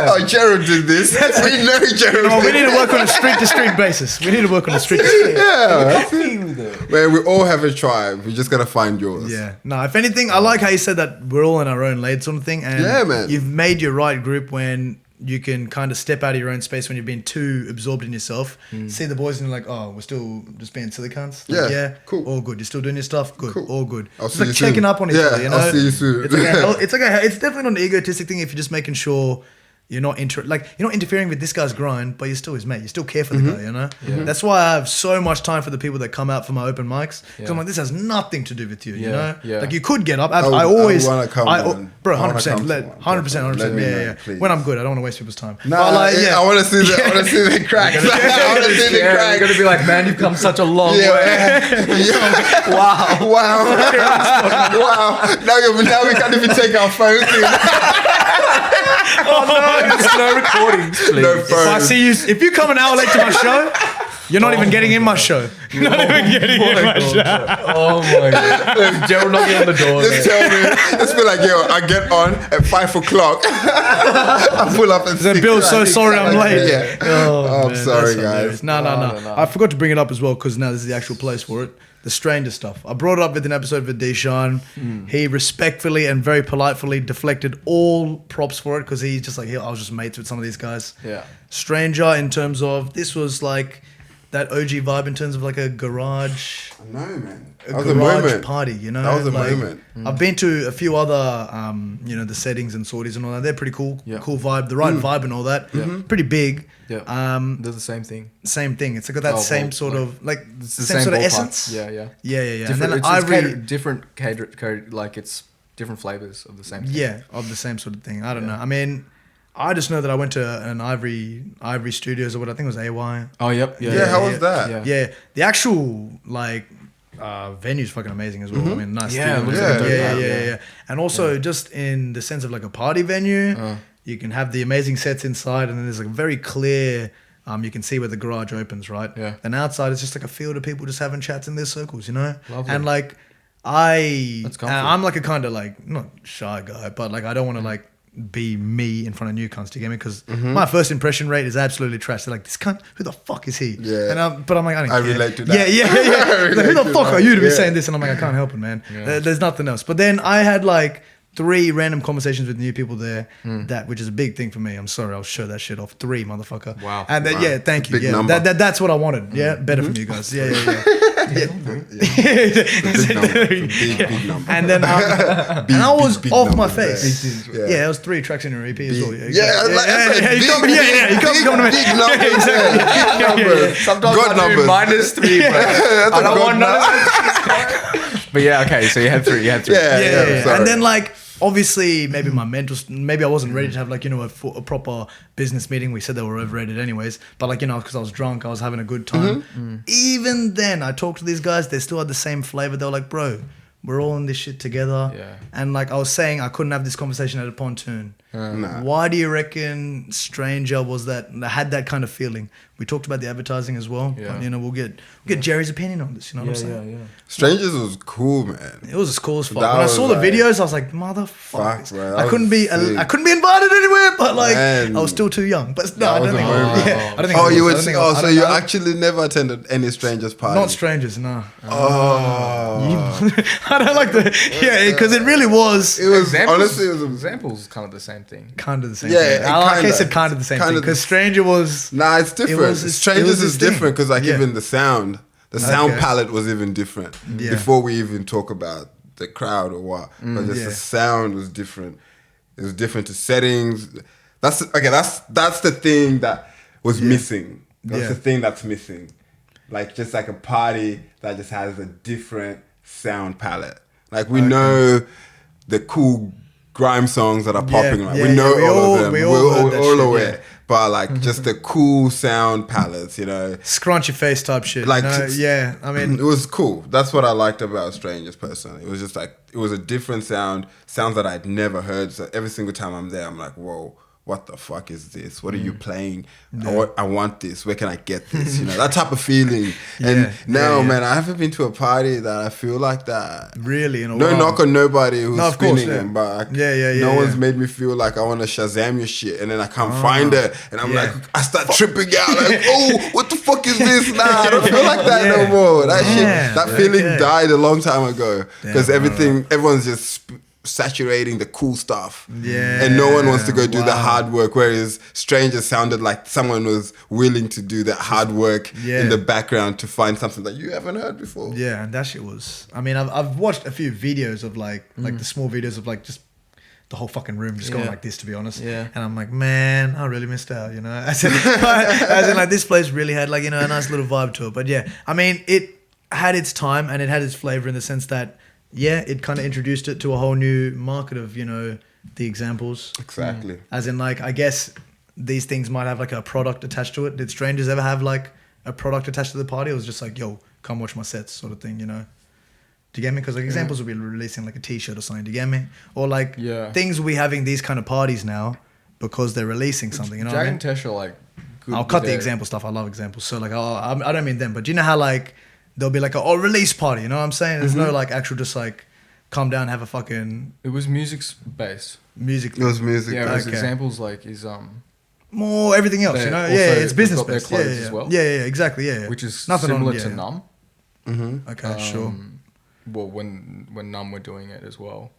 Oh, Gerald did this. We know Gerald. Oh, we did need to work on a street to street basis. We need to work on a street to street. Yeah, man, we all have a tribe. We just gotta find yours. Yeah. No, if anything, I like how you said that we're all in our own lane sort of thing. And Yeah, man. you've made your right group when you can kind of step out of your own space when you've been too absorbed in yourself. See the boys and you're like, oh, we're still just being silly cunts. Like, Yeah, cool. All good. You're still doing your stuff. Good. Cool. All good. I'll It's see like you checking soon. up on each Yeah, other, you know? I'll see you soon. It's it's definitely not an egotistic thing if you're just making sure you're not you're not interfering with this guy's grind, but you're still his mate. You still care for the guy, you know? That's why I have so much time for the people that come out for my open mics. Because I'm like, this has nothing to do with you, you Yeah, know? yeah. Like you could get up. I I wanna come, man. bro, I wanna 100%. come to one. 100%. Let me know, Yeah. please. When I'm good, I don't want to waste people's time. Nah, But like, yeah. I want to see the. I want to see the cracks. I want to see the Yeah, you're cracks. gonna be like, man, you've come such a long way. Yeah. Wow. Wow. Now we can't even take our phones. There's no recordings, please. No If I phones. see you, if you come an hour late to my show, you're not even getting in my show. You're not even getting in my show. Oh my god. Gerald knocking on the door. Just tell me. Just be like, yo, I get on at 5 o'clock. I pull up at 6. Bill, so sorry I'm late. Yeah. Oh, I'm man, sorry, that's hilarious. guys. No. No. I forgot to bring it up as well because now this is the actual place for it. The stranger stuff. I brought it up with an episode with Deshaun. He respectfully and very politely deflected all props for it because he's just like, I was just mates with some of these guys. Yeah. Stranger in terms of, this was like that OG vibe in terms of like a garage. No, man. A That was a garage moment. party, you know. That was a Like, moment. I've been to a few other, the settings and sorties and all that. They're pretty cool, Yeah. cool vibe, the right vibe and all that. Pretty big. Yeah. Um, They're the same thing. same thing. It's got that Oh, same well, sort like, of like It's same sort of ballpark. essence. Yeah. Yeah. And Different, then it's Ivory, different catered, like it's different flavors of the same thing. yeah, of the same sort of thing. I don't know. I mean, I just know that I went to an Ivory Studios or what I think it was AY. Oh, yep. Yeah, how was that? Yeah. Yeah, the actual like venue's fucking amazing as well. I mean, nice. Yeah, studio. it looks like a dope yeah, vibe, yeah. And also just in the sense of like a party venue, you can have the amazing sets inside, and then there's like very clear. You can see where the garage opens, right? Yeah. And outside, it's just like a field of people just having chats in their circles, you know. Lovely. And like, That's comfy. I'm like a kind of like not shy guy, but like I don't want to like be me in front of new cunts. Do you get me? Because my first impression rate is absolutely trash. They're like, this cunt, who the fuck is he? Yeah. And but I'm like, I don't I care. relate to that. Yeah. I Like, who relate the to fuck that. are you to be Yeah. saying this? And I'm like, I can't help it, man. There's nothing else. But then I had like 3 random conversations with new people there, which is a big thing for me. I'm sorry, I'll show that shit off. 3, motherfucker. Wow. And then, yeah, thank you. Big Yeah, number. that's what I wanted. Yeah, better from you guys. Yeah. Big number. And then and I was big off my number there. face. Yeah. Yeah, it was 3 tracks in your EP as well. Yeah, like I said, you come, you come to me. big numbers. Big numbers. Sometimes God I do numbers. -3, but That's I a don't God want none of it. But yeah, okay, so you had 3. Yeah, sorry. And then like obviously maybe my mentors, maybe I wasn't ready to have like a proper business meeting. We said they were overrated anyways, but like because I was drunk, I was having a good time. Even then, I talked to these guys. They still had the same flavor. They were like, bro, we're all in this shit together. Yeah. And like I was saying, I couldn't have this conversation at a pontoon. Nah. Why do you reckon Stranger was that? Had that kind of feeling. We talked about the advertising as well. Yeah. We'll get Jerry's opinion on this. You know what I'm saying? Strangers was cool, man. It was as cool as fuck. That When I was saw the like- videos, I was like, motherfucker. Fuck, bro, that I couldn't was be sick. I couldn't be invited anywhere, but like Man. I was still too young. But no, That I was don't a think. moment. Yeah, I don't think. Oh, I you was. would I see. don't think I Oh, so was. you I don't- actually never attended any strangers party? not strangers, no. Oh, I don't like the because it really was it was Examples, honestly. It was a, examples kind of the same thing. kind of the same. Yeah, thing. it I like I kinda- said, kind of the same kinda thing. the- Because Stranger was Nah, it's different. it Strangers was is his thing. different because like Yeah. even the sound Okay. palette was even different Yeah. before we even talk about the crowd or what. But just Yeah. the sound was different. It was different to settings. That's okay. That's the thing that was missing. That's Yeah. the thing that's missing. Like just like a party that just has a different sound palette. Like we know the cool grime songs that are popping. Like we know all of them. we We're all heard that all shit, aware. yeah. but like just the cool sound palettes, you know. Scrunch your face type shit. Like, you know? Yeah, I mean, It was cool. That's what I liked about Strangers personally. It was just like, it was a different sounds that I'd never heard. So every single time I'm there, I'm like, whoa, what the fuck is this? What are you playing? I want this. Where can I get this? You know, that type of feeling. And now, man, I haven't been to a party that I feel like that. Really, in a No while. knock on nobody who's No, of course, spinning them, but no one's made me feel like I want to Shazam your shit, and then I can't find it, and I'm like, I start tripping out, like, oh, what the fuck is this? Nah, I don't feel like that no more. That shit, that feeling died a long time ago because everyone's just saturating the cool stuff, and no one wants to go do the hard work, whereas Strangers sounded like someone was willing to do that hard work in the background to find something that you haven't heard before. Yeah, and that shit was, I mean, I've watched a few videos of like the small videos of like just the whole fucking room just going like this, to be honest. Yeah. And I'm like, man, I really missed out, you know. As in like this place really had like, you know, a nice little vibe to it. But yeah, I mean, it had its time and it had its flavor in the sense that it kind of introduced it to a whole new market of, you know, the examples. Exactly. As in, like, I guess these things might have like a product attached to it. Did Strangers ever have like a product attached to the party? It was just like, yo, come watch my sets sort of thing, you know? Do you get me? Because like examples will be releasing like a t-shirt or something. Do you get me? Or like things will be having these kind of parties now because they're releasing something, you know what I Jag mean? and Tesh are like good. I'll cut the example stuff. I love examples. So like, I don't mean them, but do you know how like there'll be like a release party, you know what I'm saying? There's no like actual just like come down, have a fucking It was music's based. music. It was music. Yeah, Okay. examples like is More everything else, you know? Also, Yeah, it's they've business got their based. clothes Yeah, as well. Yeah, exactly. Yeah, which is Nothing similar on, to Numb. Okay, sure. Well, when Numb were doing it as well,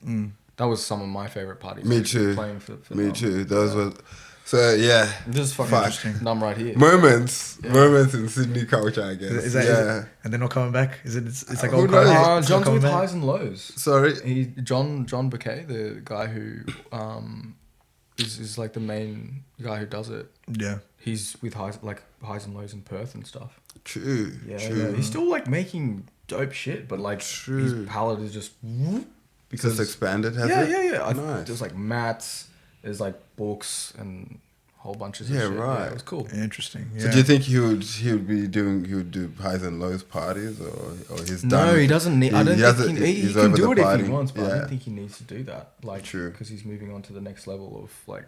that was some of my favorite parties. Me actually, too. Playing for Me Numb. too. Those were. So yeah, This is fucking Fuck. interesting. Numb right here. moments in Sydney culture, I guess. Is that and they're not coming back? Is it? It's like Who old knows? cards. It's not John's coming with back? highs and lows. Sorry. John Bouquet, the guy who is like the main guy who does it. Yeah. He's with highs and lows in Perth and stuff. True. Yeah. He's still like making dope shit, but like his palette is just Because expanded, has it? yeah. Nice. There's like mats, there's like books and whole bunches of Yeah, shit. right. Yeah, it was cool. Interesting. Yeah. So do you think he would do highs and lows parties or he's done? No, he doesn't need. I don't think he he's can over do the it if party. he wants, but I Yeah. don't think he needs to do that. Like, True. because he's moving on to the next level of like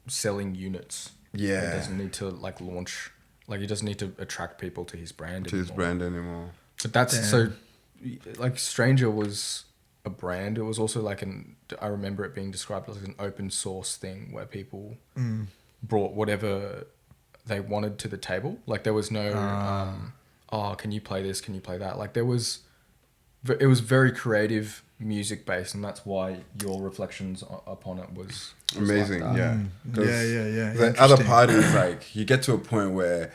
selling units. Yeah. He doesn't need to like launch. Like, he doesn't need to attract people to his brand. To his anymore. brand anymore. But that's so. Like, Stranger was a brand. It was also like I remember it being described as an open source thing where people brought whatever they wanted to the table. Like, there was no, can you play this? Can you play that? Like, it was very creative music based, and that's why your reflections upon it was Amazing, like that. yeah. 'Cause Yeah. The other parties, like, you get to a point where,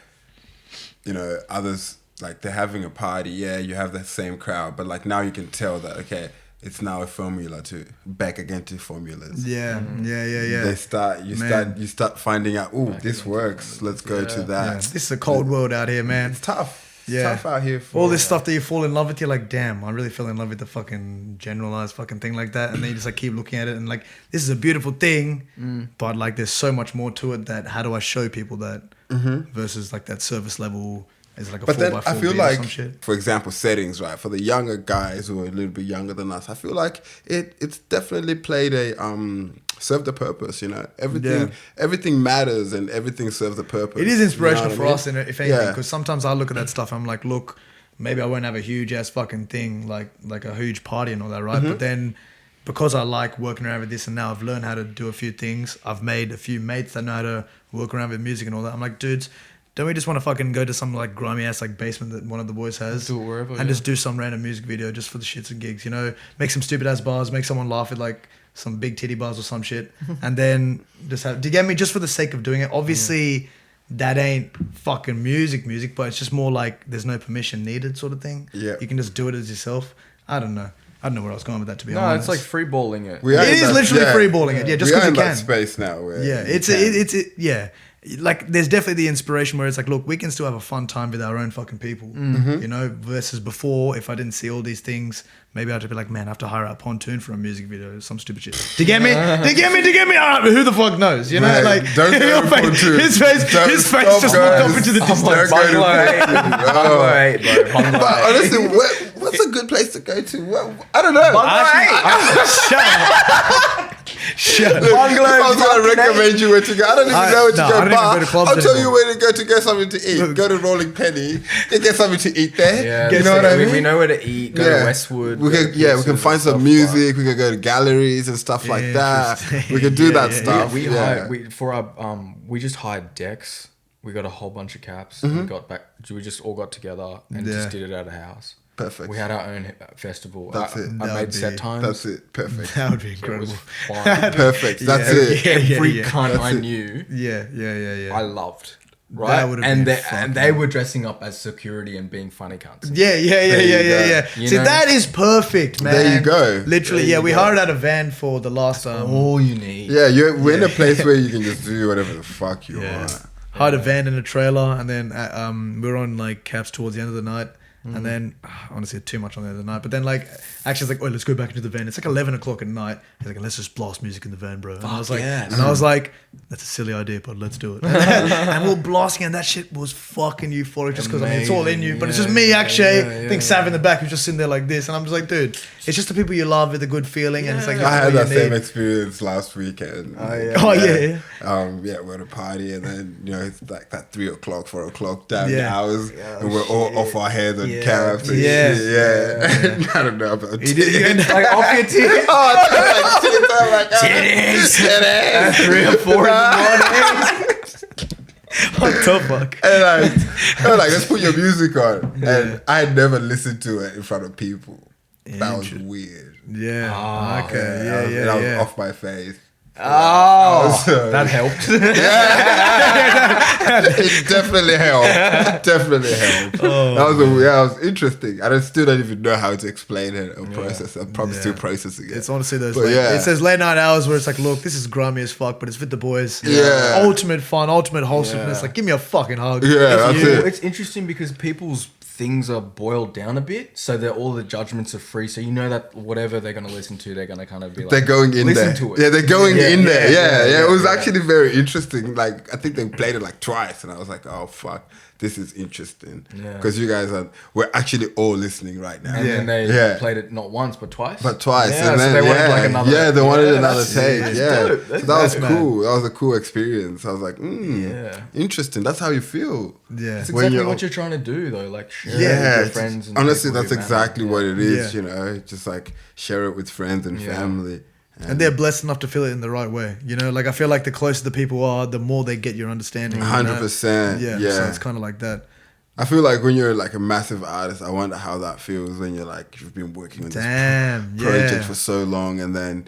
you know, others, like, they're having a party, yeah, you have that same crowd, but, like, now you can tell that, okay, it's now a formula back again to formulas. Yeah. They you start finding out, oh, this works, let's go to that. Yeah. This is a cold world out here, man. It's tough. It's Yeah. tough out here. All this stuff that you fall in love with, you're like, damn, I really fell in love with the fucking generalized fucking thing like that. And then you just like keep looking at it and like, this is a beautiful thing, but like there's so much more to it that how do I show people that versus like that service level is like a But 4x4 then I feel beat or like, some shit. for example, settings, right? For the younger guys who are a little bit younger than us, I feel like it's definitely played a served a purpose. You know, everything matters and everything serves a purpose. It is inspirational You know for what I mean? us, if anything, Yeah. because sometimes I look at that stuff and I'm like, look, maybe I won't have a huge ass fucking thing, like a huge party and all that, right? But then because I like working around with this and now I've learned how to do a few things, I've made a few mates that know how to work around with music and all that. I'm like, dudes, don't we just want to fucking go to some like grimy ass like basement that one of the boys has Do it wherever, and just do some random music video just for the shits and gigs, you know, make some stupid ass bars, make someone laugh at like some big titty bars or some shit, and then just have, do you get me, just for the sake of doing it. Obviously that ain't fucking music, but it's just more like there's no permission needed sort of thing. Yeah. You can just do it as yourself. I don't know where I was going with that, to be No, honest. it's like free balling it. We are It in is that- literally yeah. freeballing it. Yeah, just we because are you in can. that space now. Where Yeah, you can. yeah. like there's definitely the inspiration where it's like, look, we can still have a fun time with our own fucking people, you know, versus before, if I didn't see all these things, maybe I'd be like, man, I have to hire a pontoon for a music video or some stupid shit. Do you get me? Do you get me? Do you get me? All right, but who the fuck knows? You know, Man, like don't go your to face, pontoon. his face just looked off into the distance. Don't go to Bungalow 8, bro. Bungalow But 8. honestly, what's a good place to go to? I don't know. Shut up. Look, if I was going to recommend you where to go, I don't even know where to I go. don't even go to But clubs I'll tell you anymore. where to go get something to eat. Go to Rolling Penny, get something to eat there. Yeah, you know what I mean? We know where to eat. Go to Westwood. We can, we can find some music. We can go to galleries and stuff like that. Interesting. We can do that Yeah, stuff. We yeah. hired we just hired decks. We got a whole bunch of caps. Mm-hmm. We just all got together and just did it at a house. Perfect. We had our own festival. That's it. I That made would set be- times. That's it. Perfect. That would be It was incredible. fun. Perfect. That's Yeah. it. Yeah. Every cunt That's I it. knew, Yeah. I loved. Right, would've and been they fucking- and they were dressing up as security and being funny cunts. Yeah. you go. You See, know? that is perfect, man. There you go. Literally, There yeah. you We go. hired out a van for the last All you need. Yeah, we're in a place where you can just do whatever the fuck you want. hired a van and a trailer, and then we were on like caps towards the end of the night. Mm. And then, honestly, too much on the end of the night. But then, like, actually, it's like, oh, let's go back into the van. It's like 11 o'clock at night. He's like, let's just blast music in the van, bro. And I was like, yes. and I was like, that's a silly idea, but let's do it. And we're blasting, and that shit was fucking euphoric just because, I mean, it's all in you. But it's just me, Akshay. I think Sav in the back who's just sitting there like this. And I'm just like, dude, it's just the people you love with a good feeling. And it's like, I had that's that all you same need. experience last weekend. Oh, yeah. We're at a party, and then it's like that 3 o'clock, 4 o'clock damn Yeah. hours, and we're all off our heads and Yeah. cabs and Yeah. shit. Yeah, I don't know about He did, Like off your titties. I'm like, Titties. 3 or 4 in the morning. What the fuck? And like, let's put your music on. And I had never listened to it in front of people. That was weird. Yeah. Okay. And I was off my face. Oh, So- that helped. It definitely helped. Definitely helped. That was interesting. I still don't even know how to explain it or process it. I'm probably still processing it. It's honestly those. But It says late night hours where it's like, look, this is grimy as fuck, but it's with the boys. Yeah. Ultimate fun, ultimate wholesomeness. Yeah. Like, give me a fucking hug. Yeah, that's it. It's interesting because people's things are boiled down a bit, so that all the judgments are free. So you know that whatever they're going to listen to, they're going to kind of be like, They're going in listen there. to it. Yeah, they're going in there. Yeah. It was yeah. actually very interesting. Like, I think they played it like twice, and I was like, oh fuck, this is interesting. Yeah. Because you guys we're actually all listening right now. And then they Yeah. played it not once but twice. But twice, Yeah, and so then they wanted like another. yeah, they wanted Yeah, another that's- take. that's Yeah, dope. so that was That's cool. That was a cool experience. I was like, Yeah. interesting. That's how you feel. Yeah. It's when exactly you're- what you're trying to do, though. Like share it Yeah, with your friends. And honestly, people that's with exactly family. what it is. Yeah. You know, just like share it with friends and Yeah. family. And they're blessed enough to feel it in the right way. You know, like I feel like the closer the people are, the more they get your understanding. you know? 100%. Yeah. Yeah. So it's kind of like that. I feel like when you're like a massive artist, I wonder how that feels when you're like you've been working on Damn. this project Yeah. for so long, and then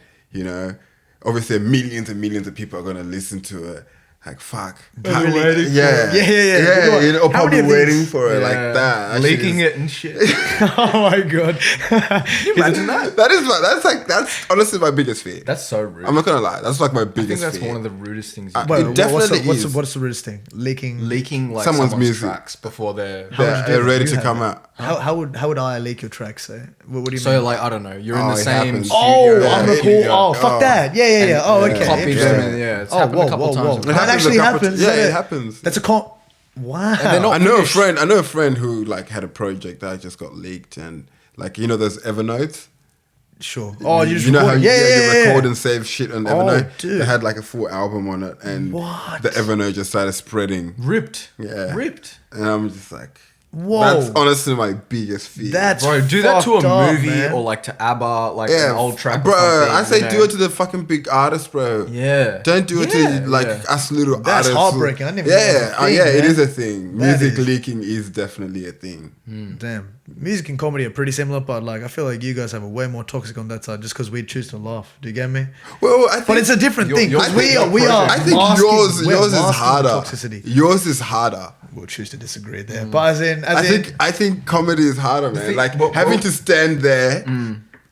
obviously millions and millions of people are gonna listen to it. Like fuck, Really? waiting Yeah. yeah. You know, How many probably of waiting these- for it Yeah. like that, Actually, leaking it and shit. Oh my god. Imagine that. That's honestly my biggest fear. That's so rude. I'm not gonna lie, that's like my I biggest think that's fear. one of the rudest things. I- You Wait, It definitely what's is. what's the rudest thing? Leaking. leaking like Someone's someone's music. tracks before they're. How would you do They're that? ready You to have come it. out. How would I leak your track? Say, what do you So mean? like I don't know, you're in Oh, the it same. happens. Studio, Oh, Yeah, I'm it- cool. yeah. Oh, fuck Oh. that. Yeah. Oh, and okay. copies interesting. them, yeah, it's Oh, happened whoa, a couple whoa, times. whoa. It That happens actually a couple- happens. yeah, it happens. That's a con. Wow. And they're not- I know a finished. friend who like had a project that just got leaked, and like those Evernote. Sure. Oh, you just know how record- you, yeah. you record and save shit on Evernote? dude. They had like a full album on it, and What? the Evernote just started spreading. ripped. Yeah. Ripped. And I'm just like, Whoa. that's honestly my biggest fear. That's Bro, do that to a fucked up, movie man. or like to ABBA, like yeah, an old track. bro. or something, I say you do know? it to the fucking big artists, bro. Yeah. Don't do it Yeah, to like yeah. us little That's artists. heartbreaking. I didn't even know that was a thing, yeah, it man. is a thing. That Music is- leaking is definitely a thing. Damn. Music and comedy are pretty similar, but like I feel like you guys have a way more toxic on that side just because we choose to laugh. Do you get me? Well, I think, But it's a different thing. Your- 'cause I we think are. your We are. I think masking- we're yours is masking harder. Toxicity. Yours is harder. We'll choose to disagree there, but as in, I think comedy is harder, man. thing- Like but- having to stand there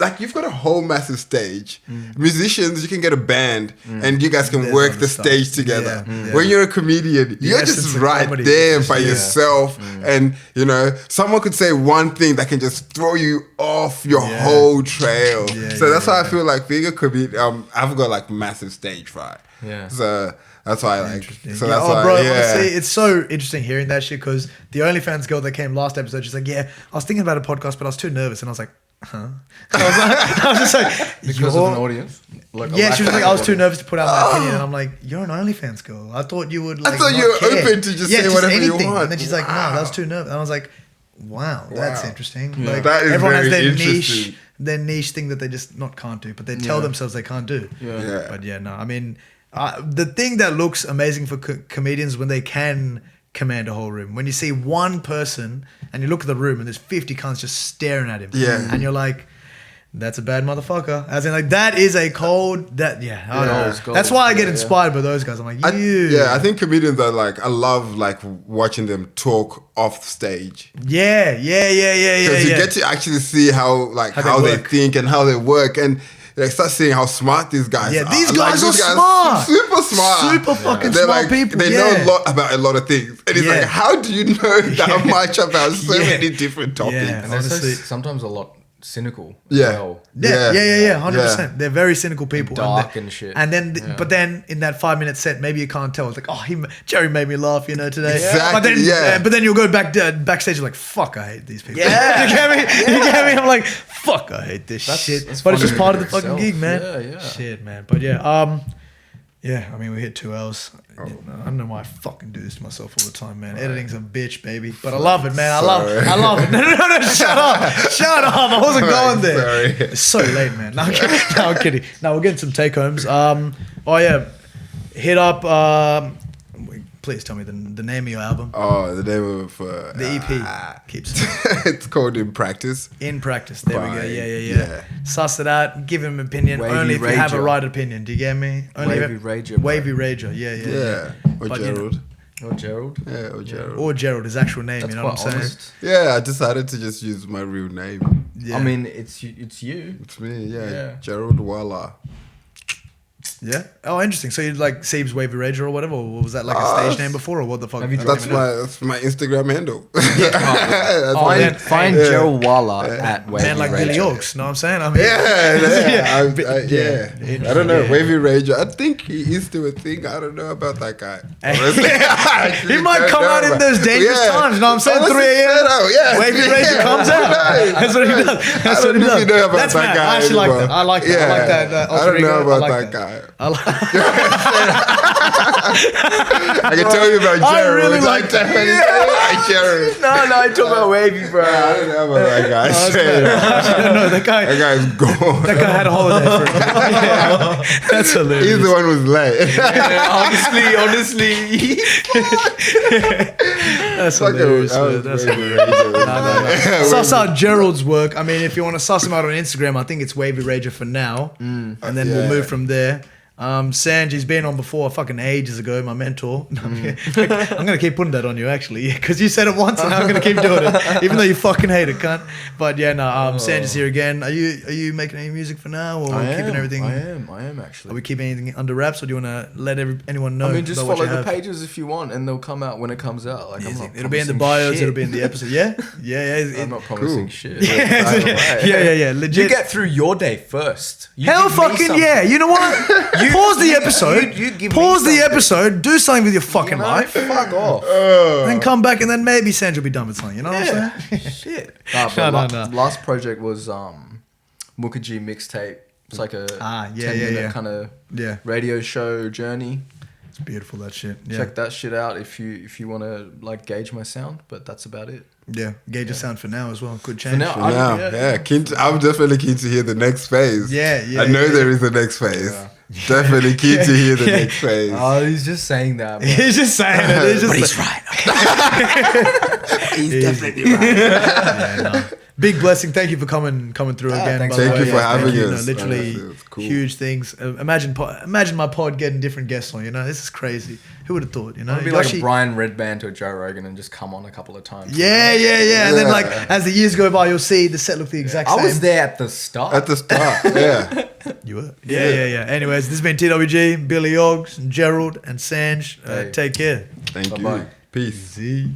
like you've got a whole massive stage. Musicians, you can get a band and you guys can There's work other the stuff. stage together. Yeah. When you're a comedian, you're essence just of right comedy there is by just- yourself, and you know someone could say one thing that can just throw you off your Yeah. whole trail. Yeah, So that's why I yeah. feel like being a comedian, I've got like massive stage fright. Yeah. So that's why I like. Interesting. So Yeah, that's oh, why. bro, yeah. honestly, it's so interesting hearing that shit because the OnlyFans girl that came last episode, she's like, yeah, I was thinking about a podcast, but I was too nervous. And I was like, huh? I was just like, Because of an audience. Like a yeah, lack she was of like, an I was too audience. nervous to put out my opinion. And I'm like, you're an OnlyFans girl. I thought you would like. thought not you were care. open to just say just whatever you anything. want. And then she's like, no, that was too nervous. And I was like, wow, that's Wow. interesting. Yeah. Like, That is everyone has very their interesting. niche thing that they just not can't do, but they tell Yeah. themselves they can't do. Yeah. Yeah. But yeah, no, I mean, the thing that looks amazing for comedians when they can command a whole room. When you see one person and you look at the room and there's 50 cunts just staring at him. Yeah. And you're like, that's a bad motherfucker. As in, like, that is a cold, that, yeah. I don't know. Goals, goals. That's why I get Yeah, inspired by those guys. I'm like, I think comedians are like, I love like watching them talk off stage. yeah. Because you get to actually see how they work. think and how they work, and like start seeing how smart these guys Yeah, are. these Like, guys are smart. super smart, Super fucking They're smart like, people, They yeah. know a lot about a lot of things, and it's Yeah. like, how do you know that Yeah. much about so Yeah. many different topics? Yeah. And they're so, Honestly. sometimes a lot cynical. as Yeah. well. Yeah, 100%. They're very cynical people. dark they- and shit. And then, Yeah. but then in that 5-minute set, maybe you can't tell. It's like, oh, Jerry made me laugh, today. Exactly, But then, yeah. but then you'll go backstage, you're like, fuck, I hate these people. Yeah. you get me? You get me? I'm like, fuck, I hate this shit. that's But it's funny just part of in the fucking itself. gig, man. Yeah, yeah. Shit, man. But yeah, I mean, we hit 2 hours. Oh. I don't know why I fucking do this to myself all the time, man. Editing's a bitch, baby. But I love it, man. I love it. No, shut up. Shut up. I wasn't going there. Sorry. It's so late, man. No, I'm kidding. No, we're getting some take homes. Oh yeah, hit up. Please tell me the name of your album. Oh, the name of The EP. Keeps it's called In Practice. in practice. There we go. By- Yeah. yeah. Suss it out. Give him an opinion. Wavy only if you have a Rager. right opinion. Do you get me? Only Wavy if- Rager, bro. Wavy Rager. Yeah. Yeah, or But, you know, Gerald. Oh, Gerald. Yeah, or Gerald. Or Gerald, his actual name. That's you know what quite I'm saying? honest. Yeah, I decided to just use my real name. Yeah. I mean, it's you. It's me, yeah. Yeah. Gerald Wala. Yeah. Oh, interesting. So you like Siebes Wavy Rager or whatever? Or was that like a stage name before, or what the fuck? Have you I don't That's even know. my Instagram handle. Oh, Find, man. find Yeah. Gerald Wala at Wavy Man like Billy Rager. Oaks. Know what I'm saying? I mean, Yeah. I don't know. Yeah. Wavy Rager. I think he is still a thing. I don't know about that guy. Honestly, I actually He might don't come know out in about- those dangerous Yeah. times. You know what I'm saying? Honestly, 3 a.m. yeah. Wavy Rager comes out. That's what he does. That's I what don't he does. even know about That's that mad. guy I actually like anymore. that. I like that. I like that. I alter don't know ego. about I like that guy. I like I can tell you about I Gerald. really like that. Like Gerald. No, I talk about Wavy, bro. I don't know about that guy. Straight up. no, that guy. That guy's gone. That guy had a holiday for him. Yeah. That's hilarious. He's the one who's late. honestly. That's Like hilarious. that Man. was That's Wavy hilarious. Rager. No. Suss out Gerald's work. I mean, if you want to suss him out on Instagram, I think it's Wavy Rager for now, and then we'll Yeah. move from there. Sanj, he's been on before fucking ages ago, my mentor. I'm gonna keep putting that on you actually, because you said it once and I'm gonna keep doing it, even though you fucking hate it, cunt. But yeah, no, Sanj is here again. Are you making any music for now, or keeping everything? I am actually. Are we keeping anything under wraps, or do you want to let anyone know? I mean, just about what follow you the have? pages if you want, and they'll come out when it comes out. Like, I'm not It'll be in the promising bios. shit. It'll be in the episode. Yeah. I'm not promising shit. Yeah. Legit. You get through your day first. You Hell give me fucking something. yeah. You know what? Pause the episode. you give me Pause the something. episode. Do something with your fucking You know, life. Fuck off. Then come back and then maybe Sanj will be done with something. You know what I'm saying? Shit. No, Nah, no. Last project was Mukherjee mixtape. It's like a 10-minute kind of Yeah. radio show journey. It's beautiful, that shit. Yeah. Check that shit out if you want to like gauge my sound. But that's about it. Yeah. Gauge your sound for now as well. Could change. now, For now, I'm definitely keen to hear the next phase. Yeah. I know there is a next phase. Definitely keen to hear the next phase. Oh, he's just saying that. Bro. He's just saying it. He's just But he's right. He's definitely right. Yeah, no. Big blessing. Thank you for coming through again. thanks by the Thank way. you for having Thank you. us. Literally It's cool. huge things. Imagine my pod getting different guests on. You know, this is crazy. Who would have thought? You know, It'd be You like actually- a Brian Redband to a Joe Rogan and just come on a couple of times. Yeah. And then Yeah. like as the years go by, you'll see the set look the exact I same. was there at the start. At the start, yeah. You were. Yeah. Anyways, this has been TWG, Billy Oggs, and Gerald, and Sanj. Hey. Take care. Thank Bye-bye. you. Peace. See.